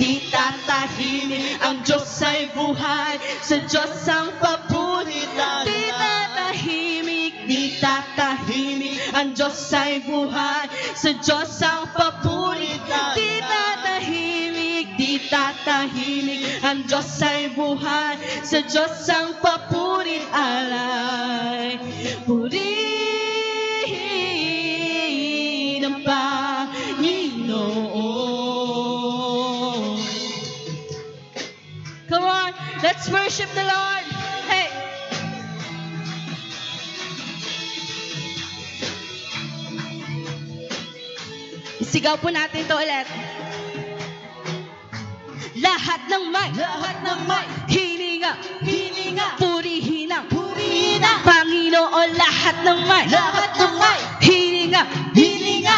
di tatahimik. Ang Diyos ay buhay, sa Diyos ang papuri. Di tatahimik, di tatahimik. Ang Diyos ay buhay, sa Diyos ang papuri. Di tatahimik, di tatahimik. Ang Diyos ay buhay, sa Diyos ang papuri alay. Purihin ang Panginoon. Come on, let's worship the Lord. Hey. Isigaw po natin to ulit. Lahat ng may hininga, purihin ang Panginoon. Lahat ng may hininga,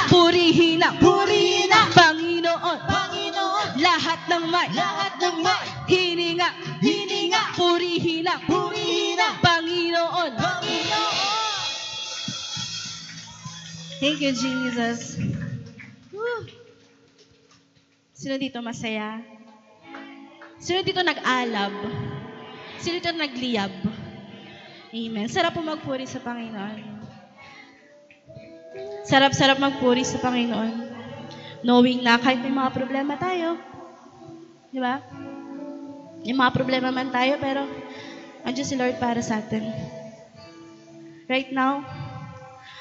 purihin ang Panginoon. Lahat ng may hininga, purihin ang Panginoon. Thank you, Jesus. Woo. Sino dito masaya? Sino dito nag-alab? Sino dito nagliyab? Amen. Sarap po magpuri sa Panginoon. Sarap-sarap magpuri sa Panginoon. Knowing na kahit may mga problema tayo, di ba? May mga problema man tayo, pero andiyan si Lord para sa atin. Right now,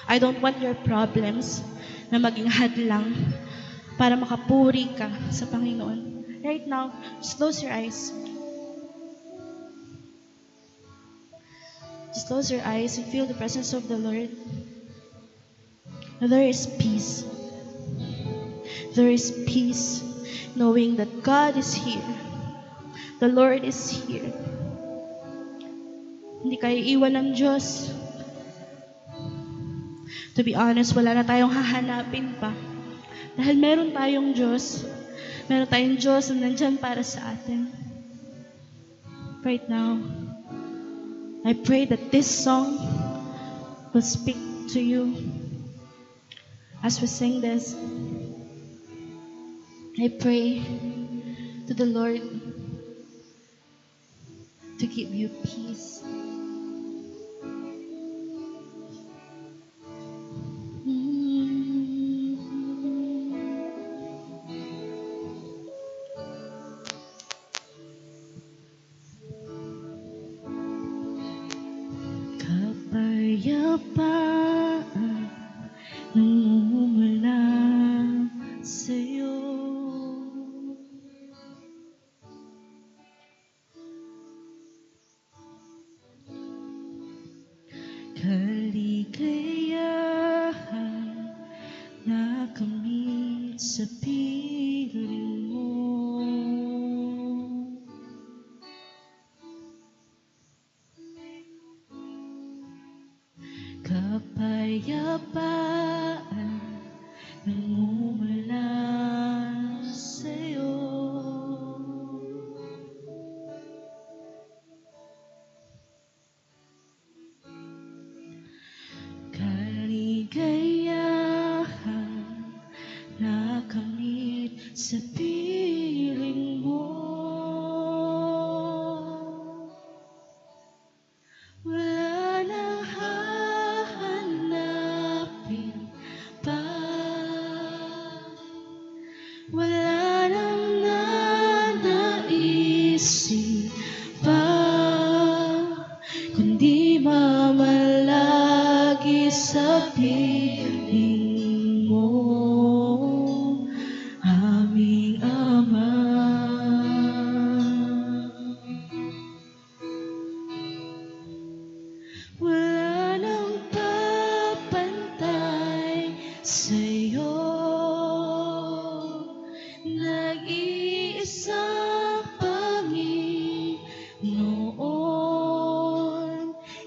I don't want your problems na maging hadlang para makapuri ka sa Panginoon. Right now, just close your eyes. Just close your eyes and feel the presence of the Lord. There is peace. There is peace knowing that God is here. The Lord is here. Hindi kayo iwan ng Diyos. To be honest, wala na tayong hahanapin pa. Dahil meron tayong Diyos. Meron tayong Diyos na nandyan para sa atin. Right now, I pray that this song will speak to you. As we sing this, I pray to the Lord to give you peace. Kapayapaan namumula sa'yo. Kaligayahan na kamit sa piling mo. Kapayapaan namumula sa'yo. Kaligayahan na kamit sa piling mo. Wala nang hahanapin pa. Wala nang nanaisip pa, kundi mamalagi sa piling mo, aming Ama. Wala nang papantay sa'yo, nag-iisang Panginoon.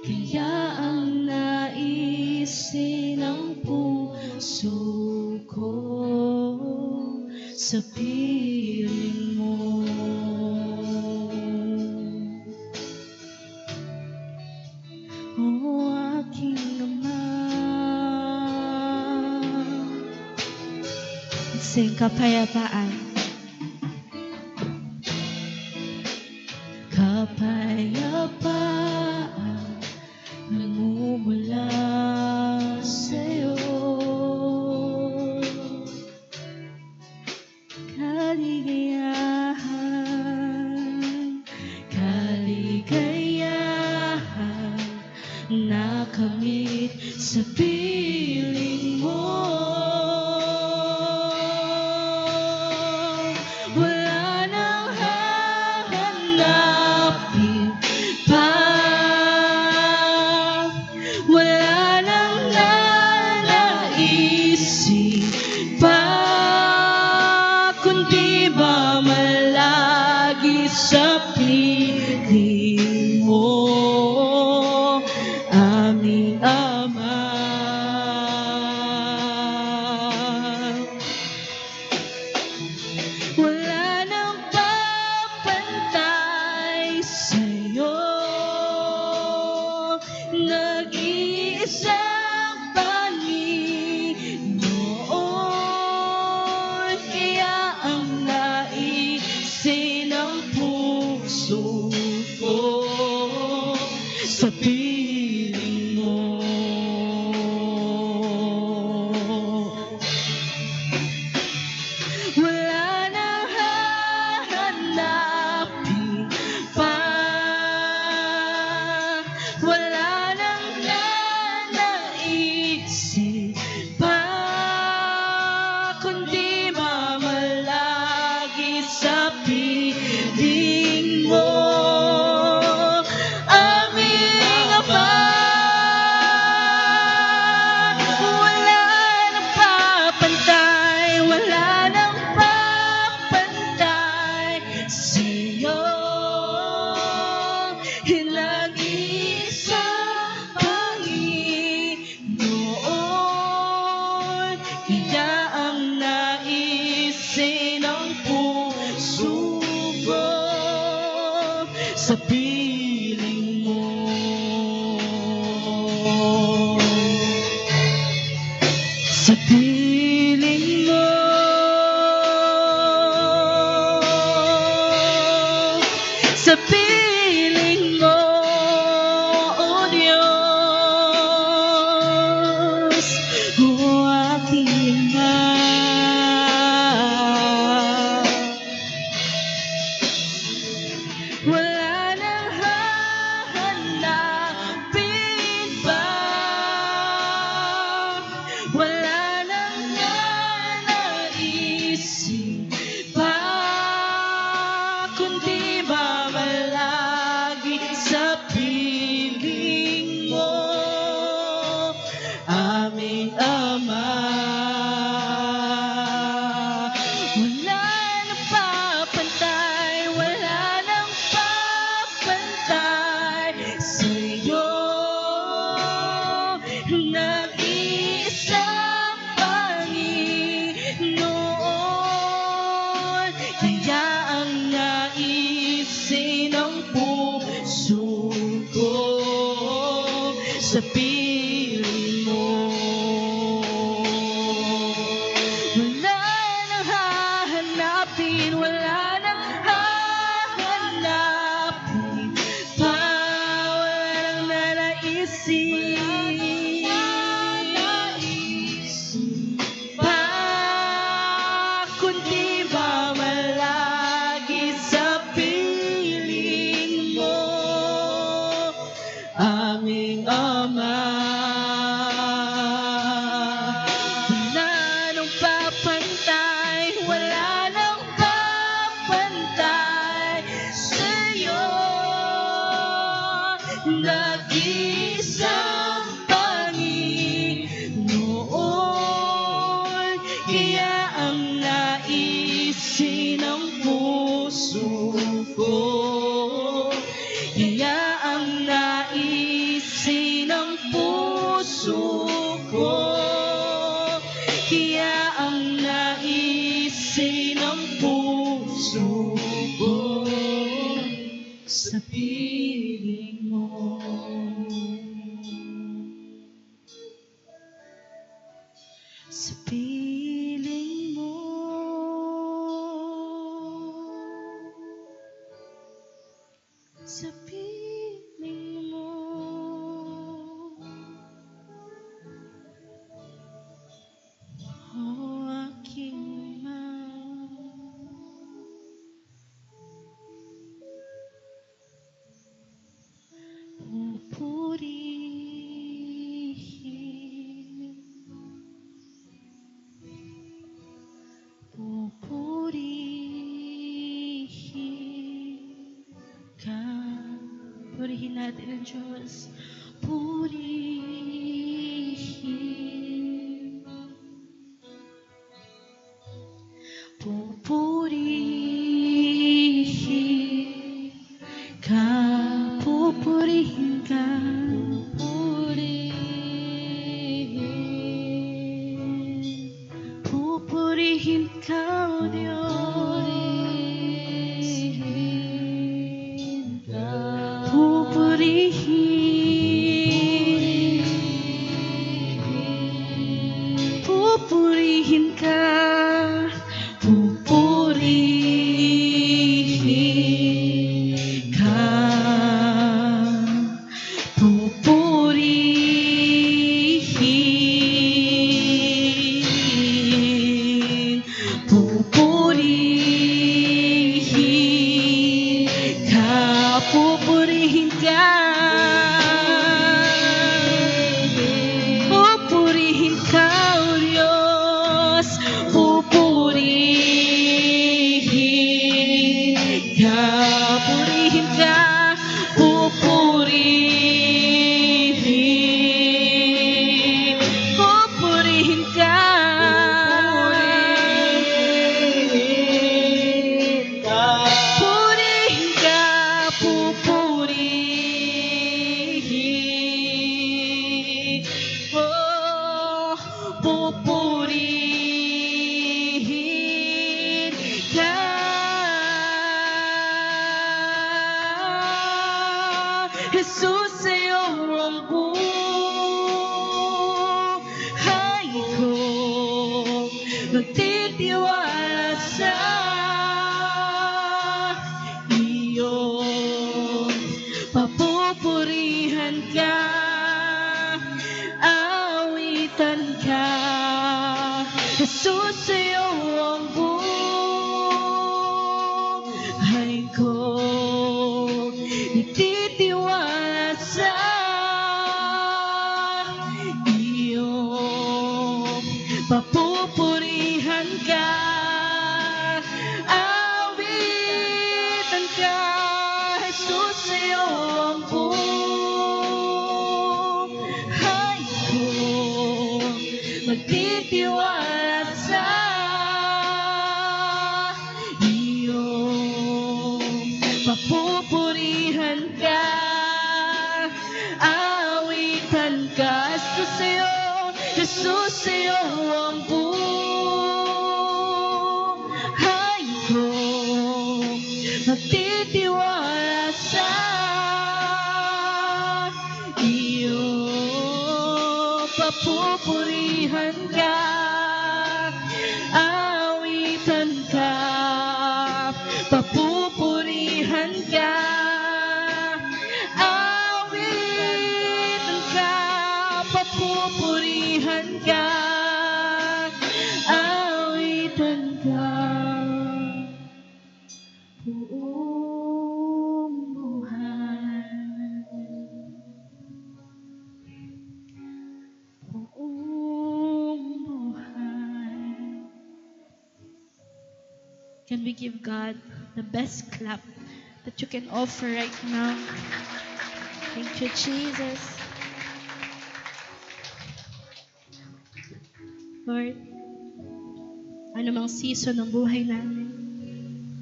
Kaya ang naisin ng puso ko sa piling mo. O aking Ama, sing kapayapaan. kaligayahan, kaligayahan nakamit sa piling mo. Wala nang hahanapin pa, wala nang nanaisip pa, kundi ba malagi sa piling mo, aming Ama. Wala nang papantay sa'yo, nag-iisang Panginoon, kaya ang naisin ng puso ko sa piling mo. Wala nang hahanapin pa, wala nang nanaisip pa, kundi mamalagi sa piling mo, aming Ama. Wala nang papantay, wala nang papantay sa'yo, nag-iisang Panginoon, kaya ang naisin ng puso ko sa piling mo. Sa piling mo, sa piling mo, O Diyos, O aking Ama. Wala nang hahanapin pa, wala nang nanaisip pa, kundi mamalagi sa piling mo, aming Ama. Wala nang papantay, wala nang papantay sa'yo, nag-iisang Panginoon, kaya ang naisin ng puso ko sa piling mo. Wala nang hahanapin, wala nang hahanapin pa, wala nang nanaisip pa, kundi mamalagi sa piling mo, aming Ama. Wala nang papantay, wala nang papantay sa'yo, nag-iisang Panginoon, kaya ang naisin ng puso ko, kaya ang naisin ng puso ko, kaya ang naisin ng puso ko sa piling mo. Sa piling mo, sa piling mo, O aking Ama. Purihin natin ang Diyos. Purihin. Pupurihin ka. Pupurihin ka. Pupurihin ka, O Diyos. Pupurihin ka. Pupurihin ka. Pupurihin. Pupurihin ka. Pupurihin ka. Pupurihin ka, O Diyos. Pupurihin ka. Purihin ka. Pupurihin. Pupurihin ka. Purihin ka. Pupurihin. Oh, pupurihin ka. Jesus, sa'yo ang buhay ko. Magtitiwala sa iyo. Papupurihan ka. Awitan ka. Jesus, sa'yo ang buhay ko. Nagtitiwala sa iyo. Papupurihan ka. Awitan ka. Jesus, sa'yo ang buhay ko. Magtitiwala sa iyo. Papupurihan ka. Awitan ka. Jesus, sa'yo. Jesus, sa'yo ang buhay ko. Magtitiwala sa iyo. Papupurihan ka. Awitan ka. Papupurihan ka. Awitan ka. Papupurihan ka. Awitan ka. Buong buhay. Buong buhay. Can we give God the best clap that you can offer right now? Thank you, Jesus. Lord, anumang season ng buhay namin,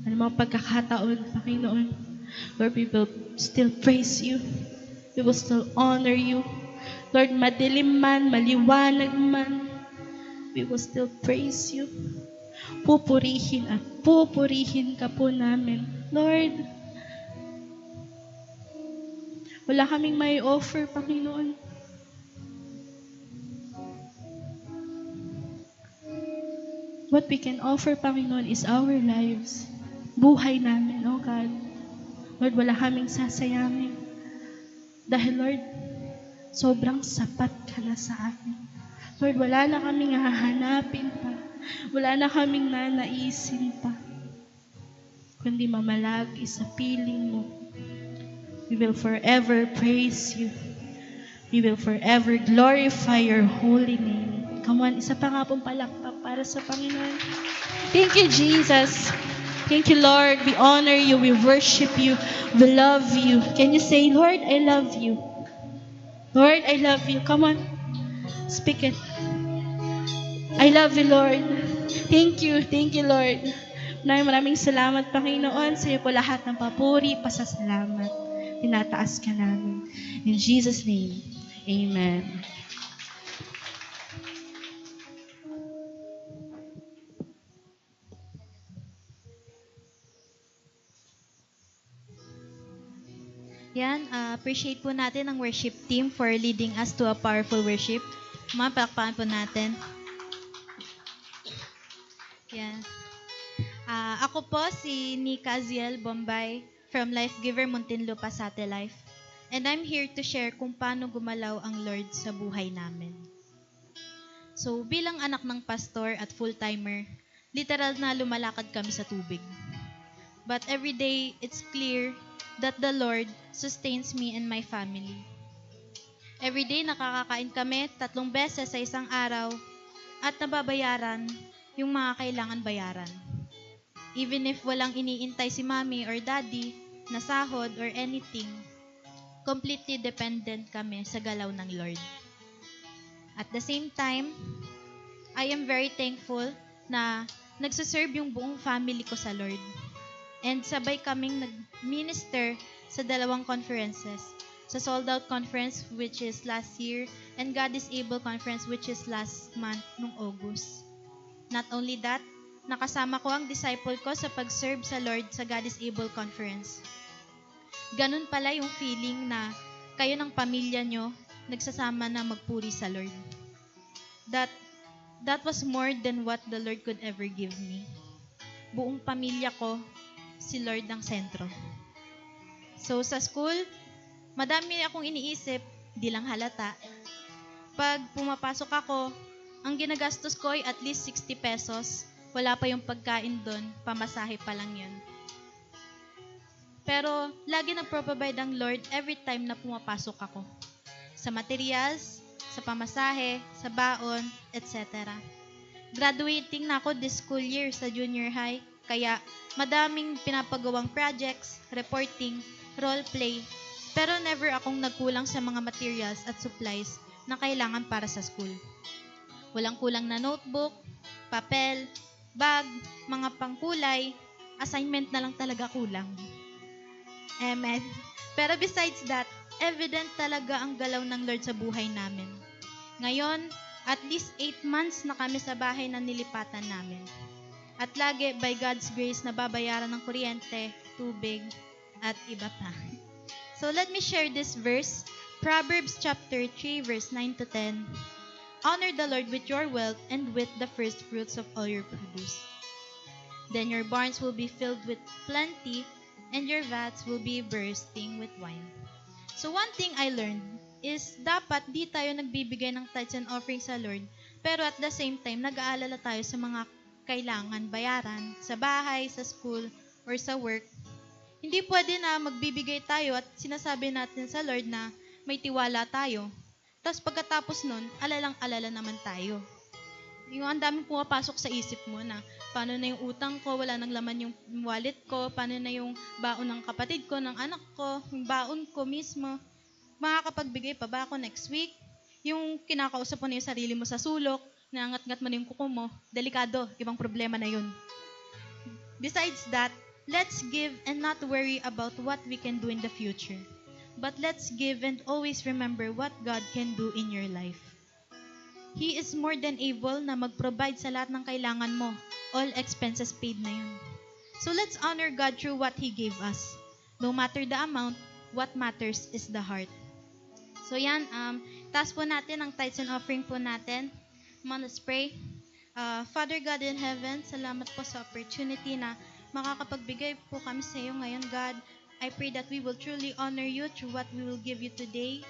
anumang pagkakataon, Panginoon, Lord, we will still praise you. We will still honor you. Lord, madilim man, maliwanag man, we will still praise you. Pupurihin at pupurihin ka po namin. Lord, wala kaming may offer, Panginoon. What we can offer, Panginoon, is our lives. Buhay namin, oh God. Lord, wala kaming sasayangin. Dahil, Lord, sobrang sapat ka na sa amin. Lord, wala na kaming hahanapin pa. Wala na kaming nanaisin pa. Kundi mamalagi sa piling mo. We will forever praise you. We will forever glorify your holy name. Come on, isa pa nga pong palakpak para sa Panginoon. Thank you, Jesus. Thank you, Lord. We honor you. We worship you. We love you. Can you say, Lord, I love you? Lord, I love you. Come on. Speak it. I love you, Lord. Thank you. Thank you, Lord. Maraming salamat, Panginoon. Sa iyo po lahat ng papuri, pasasalamat. Tinataas ka namin. In Jesus' name, Amen. Yan, appreciate po natin ang worship team for leading us to a powerful worship. Palakpakan po natin. Yan. Ako po si Nika Aziel Bombay from Life Giver Muntinlupa Pasate Life. And I'm here to share kung paano gumalaw ang Lord sa buhay namin. So, bilang anak ng pastor at full-timer, literal na lumalakad kami sa tubig. But every day, it's clear that the Lord sustains me and my family. Every day, nakakakain kami 3 beses sa isang araw at nababayaran yung mga kailangan bayaran. Even if walang iniintay si mommy or daddy na sahod or anything, completely dependent kami sa galaw ng Lord. At the same time, I am very thankful na nagsaserve yung buong family ko sa Lord. And sabay kaming nag-minister sa 2 conferences. Sa Sold Out Conference, which is last year, and God is Able Conference, which is last month, nung August. Not only that, nakasama ko ang disciple ko sa pag-serve sa Lord sa God is Able Conference. Ganun pala yung feeling na kayo ng pamilya nyo nagsasama na magpuri sa Lord. That was more than what the Lord could ever give me. Buong pamilya ko, si Lord ang sentro. So sa school, madami akong iniisip, di lang halata. Pag pumapasok ako, ang ginagastos ko ay at least 60 pesos. Wala pa yung pagkain doon, pamasahe pa lang yun. Pero lagi nagpro-provide ang Lord every time na pumapasok ako. Sa materials, sa pamasahe, sa baon, etc. Graduating na ako this school year sa junior high, kaya madaming pinapagawang projects, reporting, role play, pero never akong nagkulang sa mga materials at supplies na kailangan para sa school. Walang kulang na notebook, papel, bag, mga pangkulay, assignment na lang talaga kulang. Amen. Pero besides that, evident talaga ang galaw ng Lord sa buhay namin. Ngayon, at least 8 months na kami sa bahay na nilipatan namin. At lagi, by God's grace, nababayaran ng kuryente, tubig, at iba pa. So let me share this verse, Proverbs chapter 3, verse 9 to 10. Honor the Lord with your wealth and with the first fruits of all your produce. Then your barns will be filled with plenty, and your vats will be bursting with wine. So one thing I learned is dapat di tayo nagbibigay ng tithes and offerings sa Lord, pero at the same time, nag-aalala tayo sa mga kailangan bayaran sa bahay, sa school, or sa work. Hindi pwede na magbibigay tayo at sinasabi natin sa Lord na may tiwala tayo. Tapos pagkatapos nun, alalang-alala naman tayo. Yung ang daming pumapasok sa isip mo na paano na yung utang ko, wala nang laman yung wallet ko, paano na yung baon ng kapatid ko, ng anak ko, yung baon ko mismo. Makakapagbigay pa ba ako next week? Yung kinakausap mo na yung sarili mo sa sulok, nangangat-ngat mo na yung kuko mo, delikado, ibang problema na yun. Besides that, let's give and not worry about what we can do in the future. But let's give and always remember what God can do in your life. He is more than able na mag-provide sa lahat ng kailangan mo. All expenses paid na yun. So let's honor God through what He gave us. No matter the amount, what matters is the heart. So yan, taas po natin ang tithes and offering po natin. Come on, let's pray. Father God in heaven, salamat po sa opportunity na makakapagbigay po kami sa iyo ngayon, God. I pray that we will truly honor you through what we will give you today.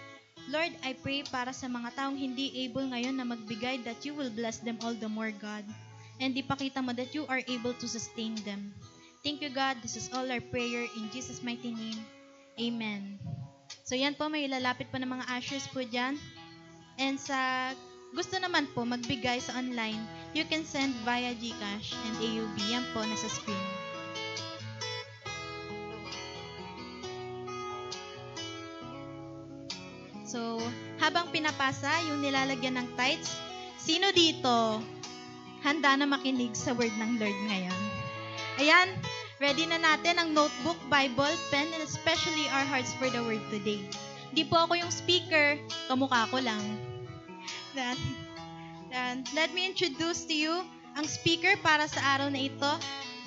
Lord, I pray para sa mga taong hindi able ngayon na magbigay that you will bless them all the more, God. And ipakita mo that you are able to sustain them. Thank you, God. This is all our prayer in Jesus' mighty name. Amen. So yan po, may ilalapit po ng mga ushers po dyan. And sa gusto naman po magbigay sa online, you can send via GCash and AUB. Yan po, nasa screen. So, habang pinapasa yung nilalagyan ng tithes, sino dito handa na makinig sa word ng Lord ngayon? Ayan, ready na natin ang notebook, Bible, pen, and especially our hearts for the word today. Di po ako yung speaker, kamukha ko lang. Then, let me introduce to you ang speaker para sa araw na ito,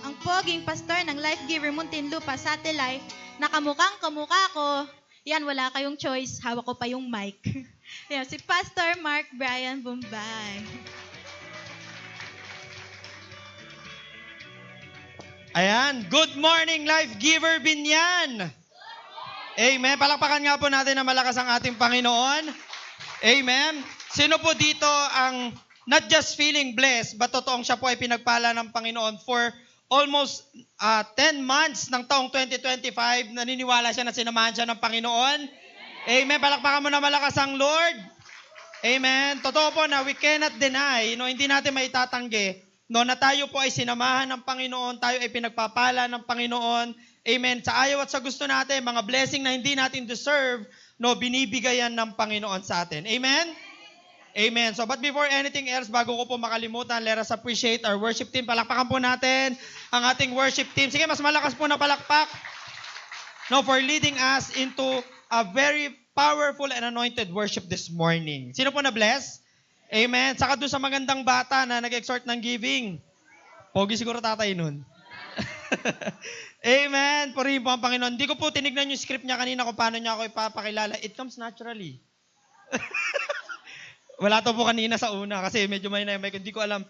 ang poging pastor ng Life Giver Muntinlupa Satellite, na kamukhang kamukha ko. Yan, wala kayong choice, hawak ko pa yung mic. Yan, si Pastor Mark Brian Bombay. Ayan, good morning, Life Giver Binyan. Amen. Palakpakan nga po natin na malakas ang ating Panginoon. Amen. Sino po dito ang not just feeling blessed, but totoong siya po ay pinagpala ng Panginoon for almost 10 months ng taong 2025, naniniwala siya na sinamahan siya ng Panginoon? Amen. Palakpakan mo na malakas ang Lord. Amen. Totoo po na we cannot deny, hindi natin maitatanggi, na tayo po ay sinamahan ng Panginoon, tayo ay pinagpapala ng Panginoon. Amen. Sa ayaw at sa gusto natin, mga blessing na hindi natin deserve, binibigayan ng Panginoon sa atin. Amen? Amen. So, but before anything else, bago ko po makalimutan, let us appreciate our worship team. Palakpakan po natin ang ating worship team. Sige, mas malakas po na palakpak. For leading us into a very powerful and anointed worship this morning. Sino po na-bless? Amen. Saka doon sa magandang bata na nag-exhort ng giving. Pogi siguro tatay nun. Amen. Purihin po ang Panginoon. Hindi ko po tinignan yung script niya kanina kung paano niya ako ipapakilala. It comes naturally. Wala to po kanina sa una kasi medyo may hindi ko alam.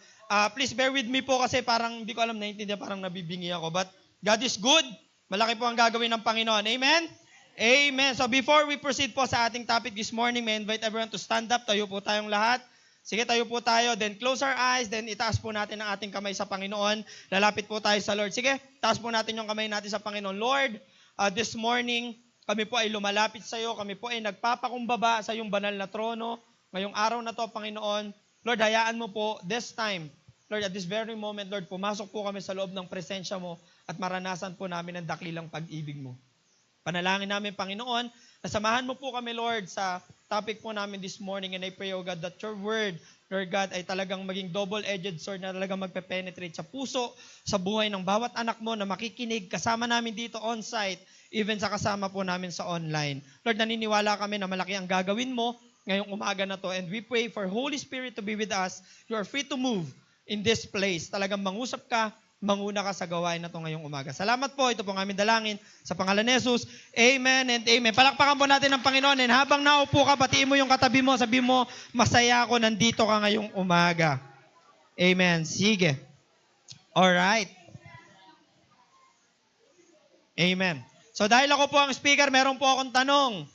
Please bear with me po kasi parang hindi ko alam naiintindihan, parang nabibingi ako. But God is good. Malaki po ang gagawin ng Panginoon. Amen? Amen. So before we proceed po sa ating topic this morning, may invite everyone to stand up. Tayo po tayong lahat. Sige, tayo po tayo. Then close our eyes. Then itaas po natin ang ating kamay sa Panginoon. Lalapit po tayo sa Lord. Sige, taas po natin yung kamay natin sa Panginoon. Lord, this morning, kami po ay lumalapit sa iyo. Kami po ay nagpapakumbaba sa iyong banal na trono. Ngayong araw na to, Panginoon, Lord, hayaan mo po this time, Lord, at this very moment, Lord, pumasok po kami sa loob ng presensya mo at maranasan po namin ang dakilang pag-ibig mo. Panalangin namin, Panginoon, nasamahan mo po kami, Lord, sa topic po namin this morning, and I pray, O God, that your word, Lord God, ay talagang maging double-edged sword na talagang magpe-penetrate sa puso, sa buhay ng bawat anak mo na makikinig kasama namin dito on-site, even sa kasama po namin sa online. Lord, naniniwala kami na malaki ang gagawin mo ngayong umaga na to. And we pray for Holy Spirit to be with us. You are free to move in this place. Talagang mangusap ka, manguna ka sa gawain na to ngayong umaga. Salamat po. Ito po ang aming dalangin. Sa pangalan ni Jesus. Amen and amen. Palakpakan po natin ang Panginoon. And habang naupo ka, batiin mo yung katabi mo. Sabi mo, masaya ako, nandito ka ngayong umaga. Amen. Sige. Alright. Amen. So dahil ako po ang speaker, meron po akong tanong.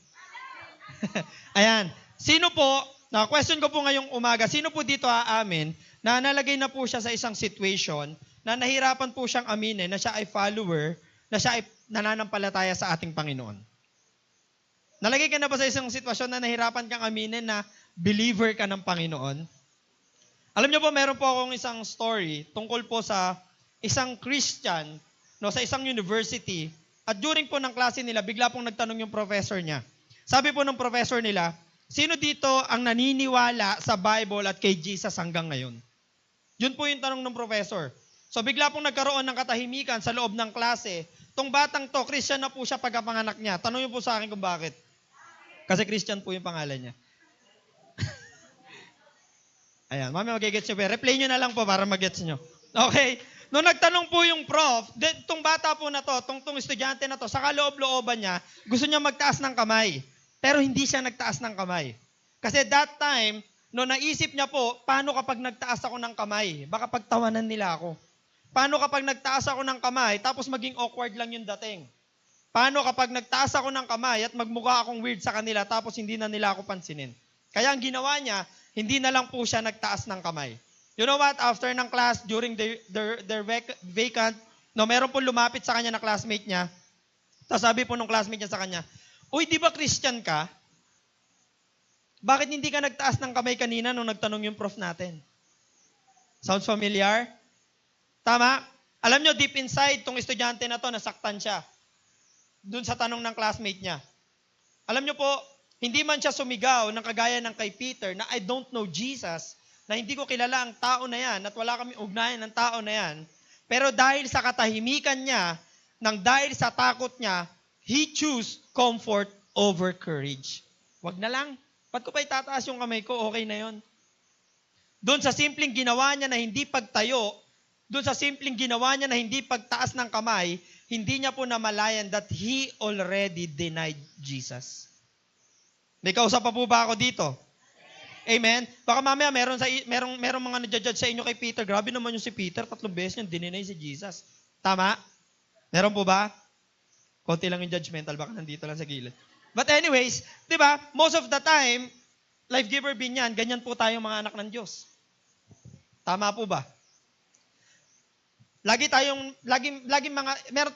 Ayan. Sino po, question ko po ngayong umaga, sino po dito aamin na nalagay na po siya sa isang situation na nahirapan po siyang aminin na siya ay follower, na siya ay nananampalataya sa ating Panginoon? Nalagay ka na ba sa isang sitwasyon na nahirapan kang aminin na believer ka ng Panginoon? Alam niyo po, meron po akong isang story tungkol po sa isang Christian sa isang university, at during po ng klase nila, bigla pong nagtanong yung professor niya. Sabi po ng professor nila, sino dito ang naniniwala sa Bible at kay Jesus hanggang ngayon? Yun po yung tanong ng professor. So bigla pong nagkaroon ng katahimikan sa loob ng klase. Tong batang to, Christian na po siya pagkapanganak niya. Tanong niyo po sa akin kung bakit. Kasi Christian po yung pangalan niya. Ayan, mami magigets nyo. Replay nyo na lang po para magets nyo. Okay. Nung nagtanong po yung prof, tong bata po na to, tong estudyante na to, sa kaloob-looban niya, gusto niya magtaas ng kamay. Pero hindi siya nagtaas ng kamay. Kasi that time, naisip niya po, paano kapag nagtaas ako ng kamay? Baka pagtawanan nila ako. Paano kapag nagtaas ako ng kamay, tapos maging awkward lang yung dating? Paano kapag nagtaas ako ng kamay at magmukha akong weird sa kanila, tapos hindi na nila ako pansinin? Kaya ang ginawa niya, hindi na lang po siya nagtaas ng kamay. You know what? After ng class, during their vacant, meron po lumapit sa kanya na classmate niya. Tapos sabi po nung classmate niya sa kanya, uy, di ba Christian ka? Bakit hindi ka nagtaas ng kamay kanina nung nagtanong yung prof natin? Sounds familiar? Tama? Alam nyo, deep inside, tong estudyante na to, nasaktan siya. Doon sa tanong ng classmate niya. Alam nyo po, Hindi man siya sumigaw ng kagaya ng kay Peter na I don't know Jesus, na hindi ko kilala ang tao na yan at wala kami ugnayan ng tao na yan. Pero dahil sa katahimikan niya, nang dahil sa takot niya, he choose comfort over courage. Wag na lang. Ba't ko pa itataas yung kamay ko? Okay na yon. Doon sa simpleng ginawa niya na hindi pagtayo, doon sa simpleng ginawa niya na hindi pagtaas ng kamay, hindi niya po namalayan that he already denied Jesus. May kausap pa po ba ako dito? Amen? Baka mamaya merong mga nadjudge sa inyo kay Peter. Grabe naman yung si Peter, 3 beses yung dininay si Jesus. Tama? Meron po ba? Konti lang yung judgmental, baka nandito lang sa gilid. But anyways, di ba, most of the time, Life Giver Binyan, ganyan po tayong mga anak ng Diyos. Tama po ba? Meron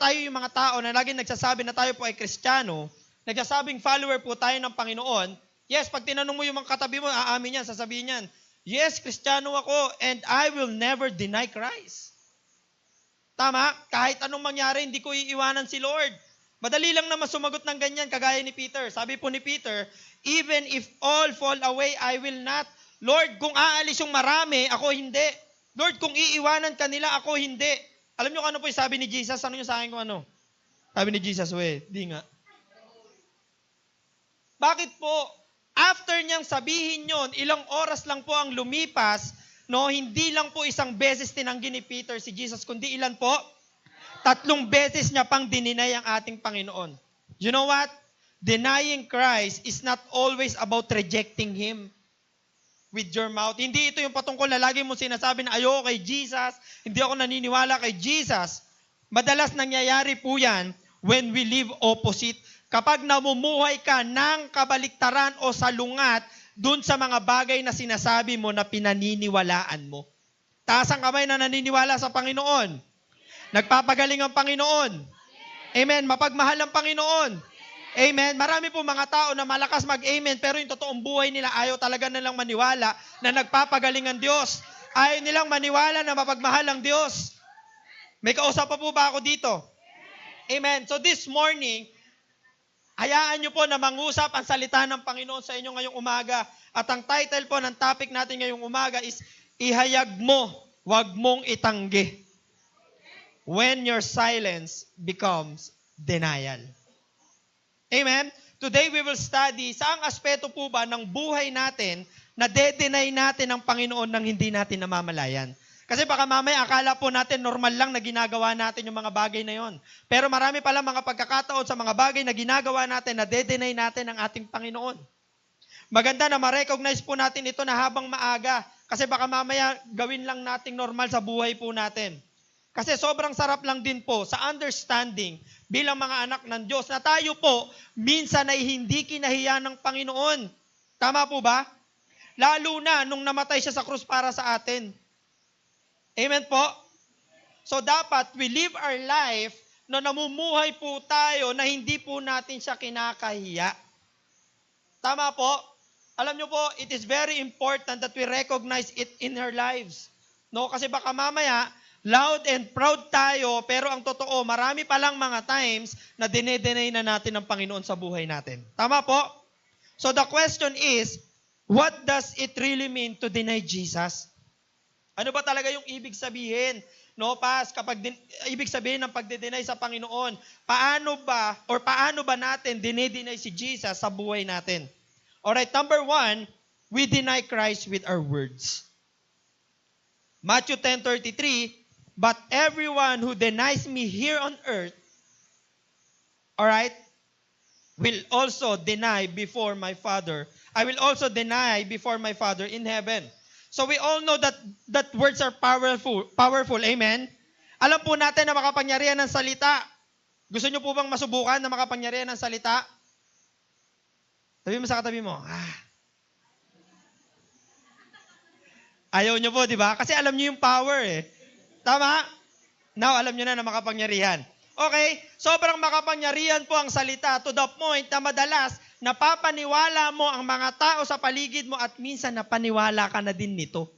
tayo yung mga tao na laging nagsasabi na tayo po ay Kristiyano, nagsasabing follower po tayo ng Panginoon. Yes, pag tinanong mo yung mga katabi mo, aamin yan, sasabihin yan, yes, Kristiyano ako and I will never deny Christ. Tama? Kahit anong mangyari, hindi ko iiwanan si Lord. Madali lang naman sumagot ng ganyan, kagaya ni Peter. Sabi po ni Peter, even if all fall away, I will not. Lord, kung aalis yung marami, ako hindi. Lord, kung iiwanan kanila, ako hindi. Alam niyo kung ano po yung sabi ni Jesus? Ano yung sa akin kung ano? Sabi ni Jesus, di nga. Bakit po? After niyang sabihin yon, ilang oras lang po ang lumipas, no, hindi lang po isang beses tinanggi ni Peter si Jesus, kundi ilan po? 3 beses niya pang dininay ang ating Panginoon. You know what? Denying Christ is not always about rejecting Him with your mouth. Hindi ito yung patungkol na lagi mo sinasabi na ayoko kay Jesus, hindi ako naniniwala kay Jesus. Madalas nangyayari po yan when we live opposite. Kapag namumuhay ka ng kabaliktaran o salungat dun sa mga bagay na sinasabi mo na pinaniniwalaan mo. Taas ang kamay na naniniwala sa Panginoon. Nagpapagaling ang Panginoon. Amen. Mapagmahal ang Panginoon. Amen. Marami po mga tao na malakas mag-amen pero yung totoong buhay nila ayaw talaga nilang maniwala na nagpapagaling ang Diyos. Ayaw nilang maniwala na mapagmahal ang Diyos. May kausap pa po ba ako dito? Amen. So this morning, hayaan niyo po na mangusap ang salita ng Panginoon sa inyo ngayong umaga. At ang title po ng topic natin ngayong umaga is, ihayag mo, wag mong itanggi. When your silence becomes denial. Amen? Today we will study saang aspeto po ba ng buhay natin na de-deny natin ang Panginoon nang hindi natin namamalayan. Kasi baka mamaya akala po natin normal lang na ginagawa natin yung mga bagay na yon. Pero marami pala mga pagkakataon sa mga bagay na ginagawa natin na de-deny natin ang ating Panginoon. Maganda na ma-recognize po natin ito na habang maaga. Kasi baka mamaya gawin lang nating normal sa buhay po natin. Kasi sobrang sarap lang din po sa understanding bilang mga anak ng Diyos na tayo po minsan ay hindi kinahiya ng Panginoon. Tama po ba? Lalo na nung namatay siya sa krus para sa atin. Amen po? So dapat we live our life na namumuhay po tayo na hindi po natin siya kinakahiya. Tama po? Alam niyo po, it is very important that we recognize it in our lives. No? Kasi baka mamaya, loud and proud tayo, pero ang totoo, marami palang mga times na dinedenay na natin ang Panginoon sa buhay natin. Tama po? So the question is, what does it really mean to deny Jesus? Ano ba talaga yung ibig sabihin? No, kapag ibig sabihin ng pagde-deny sa Panginoon, paano ba natin dinedeny si Jesus sa buhay natin? Alright, number 1, we deny Christ with our words. Matthew 10:33, but everyone who denies me here on earth, alright, will also deny before my Father. I will also deny before my Father in heaven. So we all know that words are powerful. Amen? Alam po natin na makapangyarihan ng salita. Gusto nyo po bang masubukan na makapangyarihan ng salita? Sabi mo sa katabi mo, Ayaw nyo po, di ba? Kasi alam nyo yung power eh. Tama? Now, alam nyo na makapangyarihan. Okay? Sobrang makapangyarihan po ang salita to the point na madalas napapaniwala mo ang mga tao sa paligid mo at minsan napaniwala ka na din nito.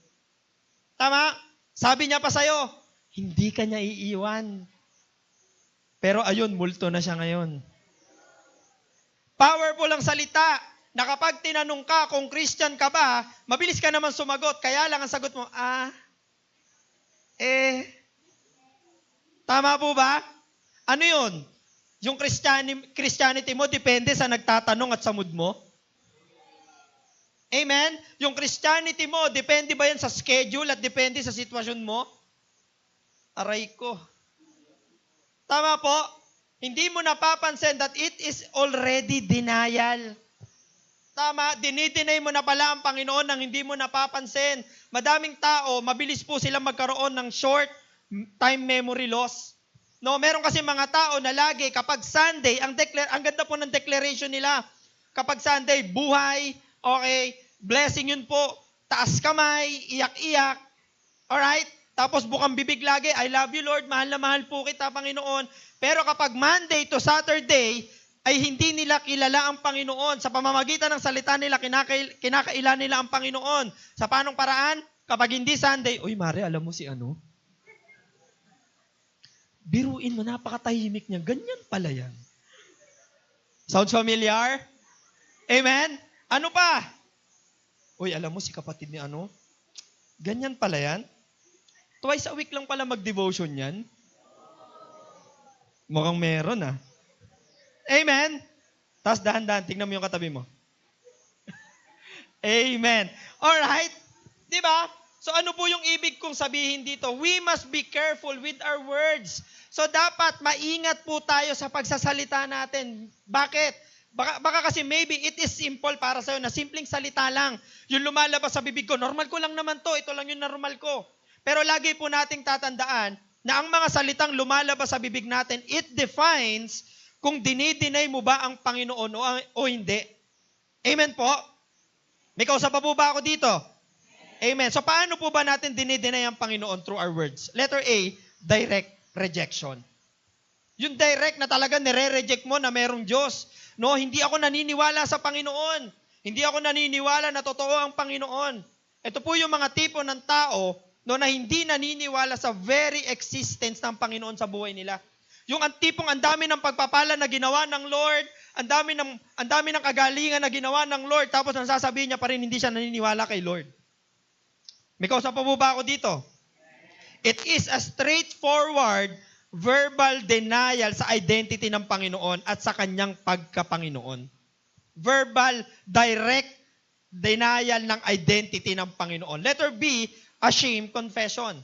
Tama? Sabi niya pa sa'yo, hindi ka niya iiwan. Pero ayun, multo na siya ngayon. Powerful ang salita. na kapag tinanong ka kung Christian ka ba, mabilis ka naman sumagot. Kaya lang ang sagot mo, tama po ba? Ano yun? Yung Christianity mo depende sa nagtatanong at sa mood mo? Amen? Yung Christianity mo, depende ba yan sa schedule at depende sa sitwasyon mo? Aray ko. Tama po? Hindi mo napapansin that it is already denial. Tama, dinideny mo na pala ang Panginoon nang hindi mo napapansin. Madaming tao, mabilis po silang magkaroon ng short time memory loss. No, meron kasi mga tao na lagi kapag Sunday, ang ganda po ng declaration nila. Kapag Sunday, buhay, okay, blessing yun po, taas kamay, iyak-iyak. Alright? Tapos bukang bibig lagi, I love you Lord, mahal na mahal po kita Panginoon. Pero kapag Monday to Saturday, ay hindi nila kilala ang Panginoon. Sa pamamagitan ng salita nila, kinakaila nila ang Panginoon. Sa panong paraan? Kapag hindi Sunday, uy Mare, alam mo si ano? Biruin mo, napakatahimik niya. Ganyan pala yan. Sounds familiar? Amen? Ano pa? Uy, alam mo si kapatid ni ano? Ganyan pala yan? Twice a week lang pala mag-devotion yan? Mukhang meron ah. Amen? Tapos dahan-dahan, tingnan mo yung katabi mo. Amen. Alright? Di ba? So ano po yung ibig kong sabihin dito? We must be careful with our words. So dapat maingat po tayo sa pagsasalita natin. Bakit? Baka kasi maybe it is simple para sa'yo na simpleng salita lang. Yung lumalabas sa bibig ko, normal ko lang naman to. Ito lang yung normal ko. Pero lagi po nating tatandaan na ang mga salitang lumalabas sa bibig natin, it defines kung dinideny mo ba ang Panginoon o hindi. Amen po? May kausap pa po ba ako dito? Amen. So paano po ba natin dinideny ang Panginoon through our words? Letter A, direct rejection. Yung direct na talaga nire-reject mo na merong Diyos. No, hindi ako naniniwala sa Panginoon. Hindi ako naniniwala na totoo ang Panginoon. Ito po yung mga tipo ng tao no, na hindi naniniwala sa very existence ng Panginoon sa buhay nila. Yung tipong ang dami ng pagpapala na ginawa ng Lord, ang dami ng kagalingan na ginawa ng Lord, tapos nasasabihin niya pa rin hindi siya naniniwala kay Lord. May kausap pa po ba ako dito? It is a straightforward verbal denial sa identity ng Panginoon at sa kanyang pagkapanginoon. Verbal, direct denial ng identity ng Panginoon. Letter B, ashamed confession.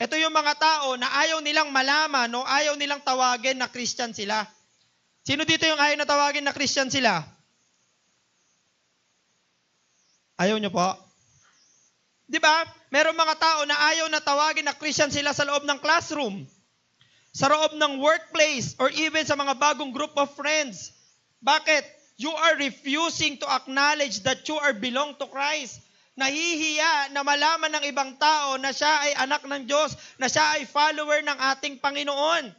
Ito yung mga tao na ayaw nilang malaman, no? Ayaw nilang tawagin na Christian sila. Sino dito yung ayaw na tawagin na Christian sila? Ayaw nyo po? Di ba? Merong mga tao na ayaw na tawagin na Christian sila sa loob ng classroom, sa loob ng workplace, or even sa mga bagong group of friends. Bakit? You are refusing to acknowledge that you are belong to Christ. Nahihiya na malaman ng ibang tao na siya ay anak ng Diyos, na siya ay follower ng ating Panginoon.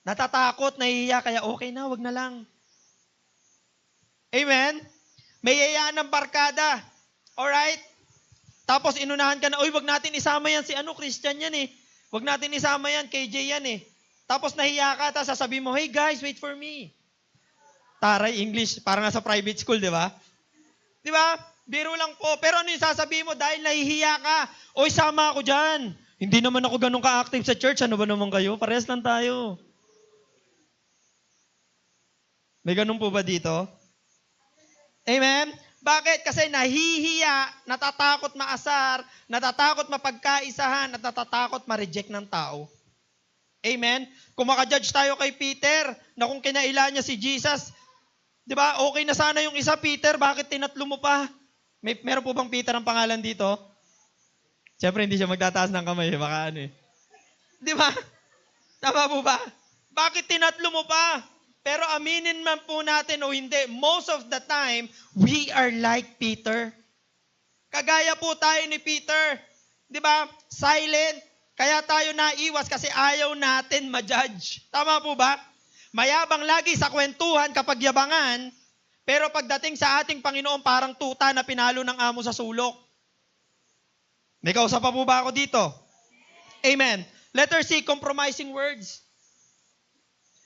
Natatakot, nahihiya, kaya okay na, wag na lang. Amen? May yayaan ng barkada. Alright? Tapos inunahan ka na, wag natin isama yan, si ano, Christian yan eh. Wag natin isama yan, KJ yan eh. Tapos nahiya ka, tapos sasabihin mo, hey guys, wait for me. Taray, English, parang nasa private school, di ba? Di ba? Biro lang po. Pero ano yung sasabihin mo? Dahil nahihiya ka. Oy, sama ako dyan. Hindi naman ako ganun ka-active sa church. Ano ba naman kayo? Parehas lang tayo. May ganun po ba dito? Amen? Bakit? Kasi nahihiya, natatakot maasar, natatakot mapagkaisahan, at natatakot ma-reject ng tao. Amen? Kung makajudge tayo kay Peter, na kung kinailan niya si Jesus, di ba, okay na sana yung isa, Peter, bakit tinatlo mo pa? Meron po bang Peter ang pangalan dito? Siyempre, hindi siya magtataas ng kamay. Baka ano eh. Di ba? Tama po ba? Bakit tinatlo mo pa? Pero aminin man po natin o hindi, most of the time, we are like Peter. Kagaya po tayo ni Peter. Di ba? Silent. Kaya tayo naiwas kasi ayaw natin ma-judge. Tama po ba? Mayabang lagi sa kwentuhan kapag yabangan, pero pagdating sa ating Panginoon, parang tuta na pinalo ng amo sa sulok. May kausap pa po ba ako dito? Amen. Letter C, compromising words.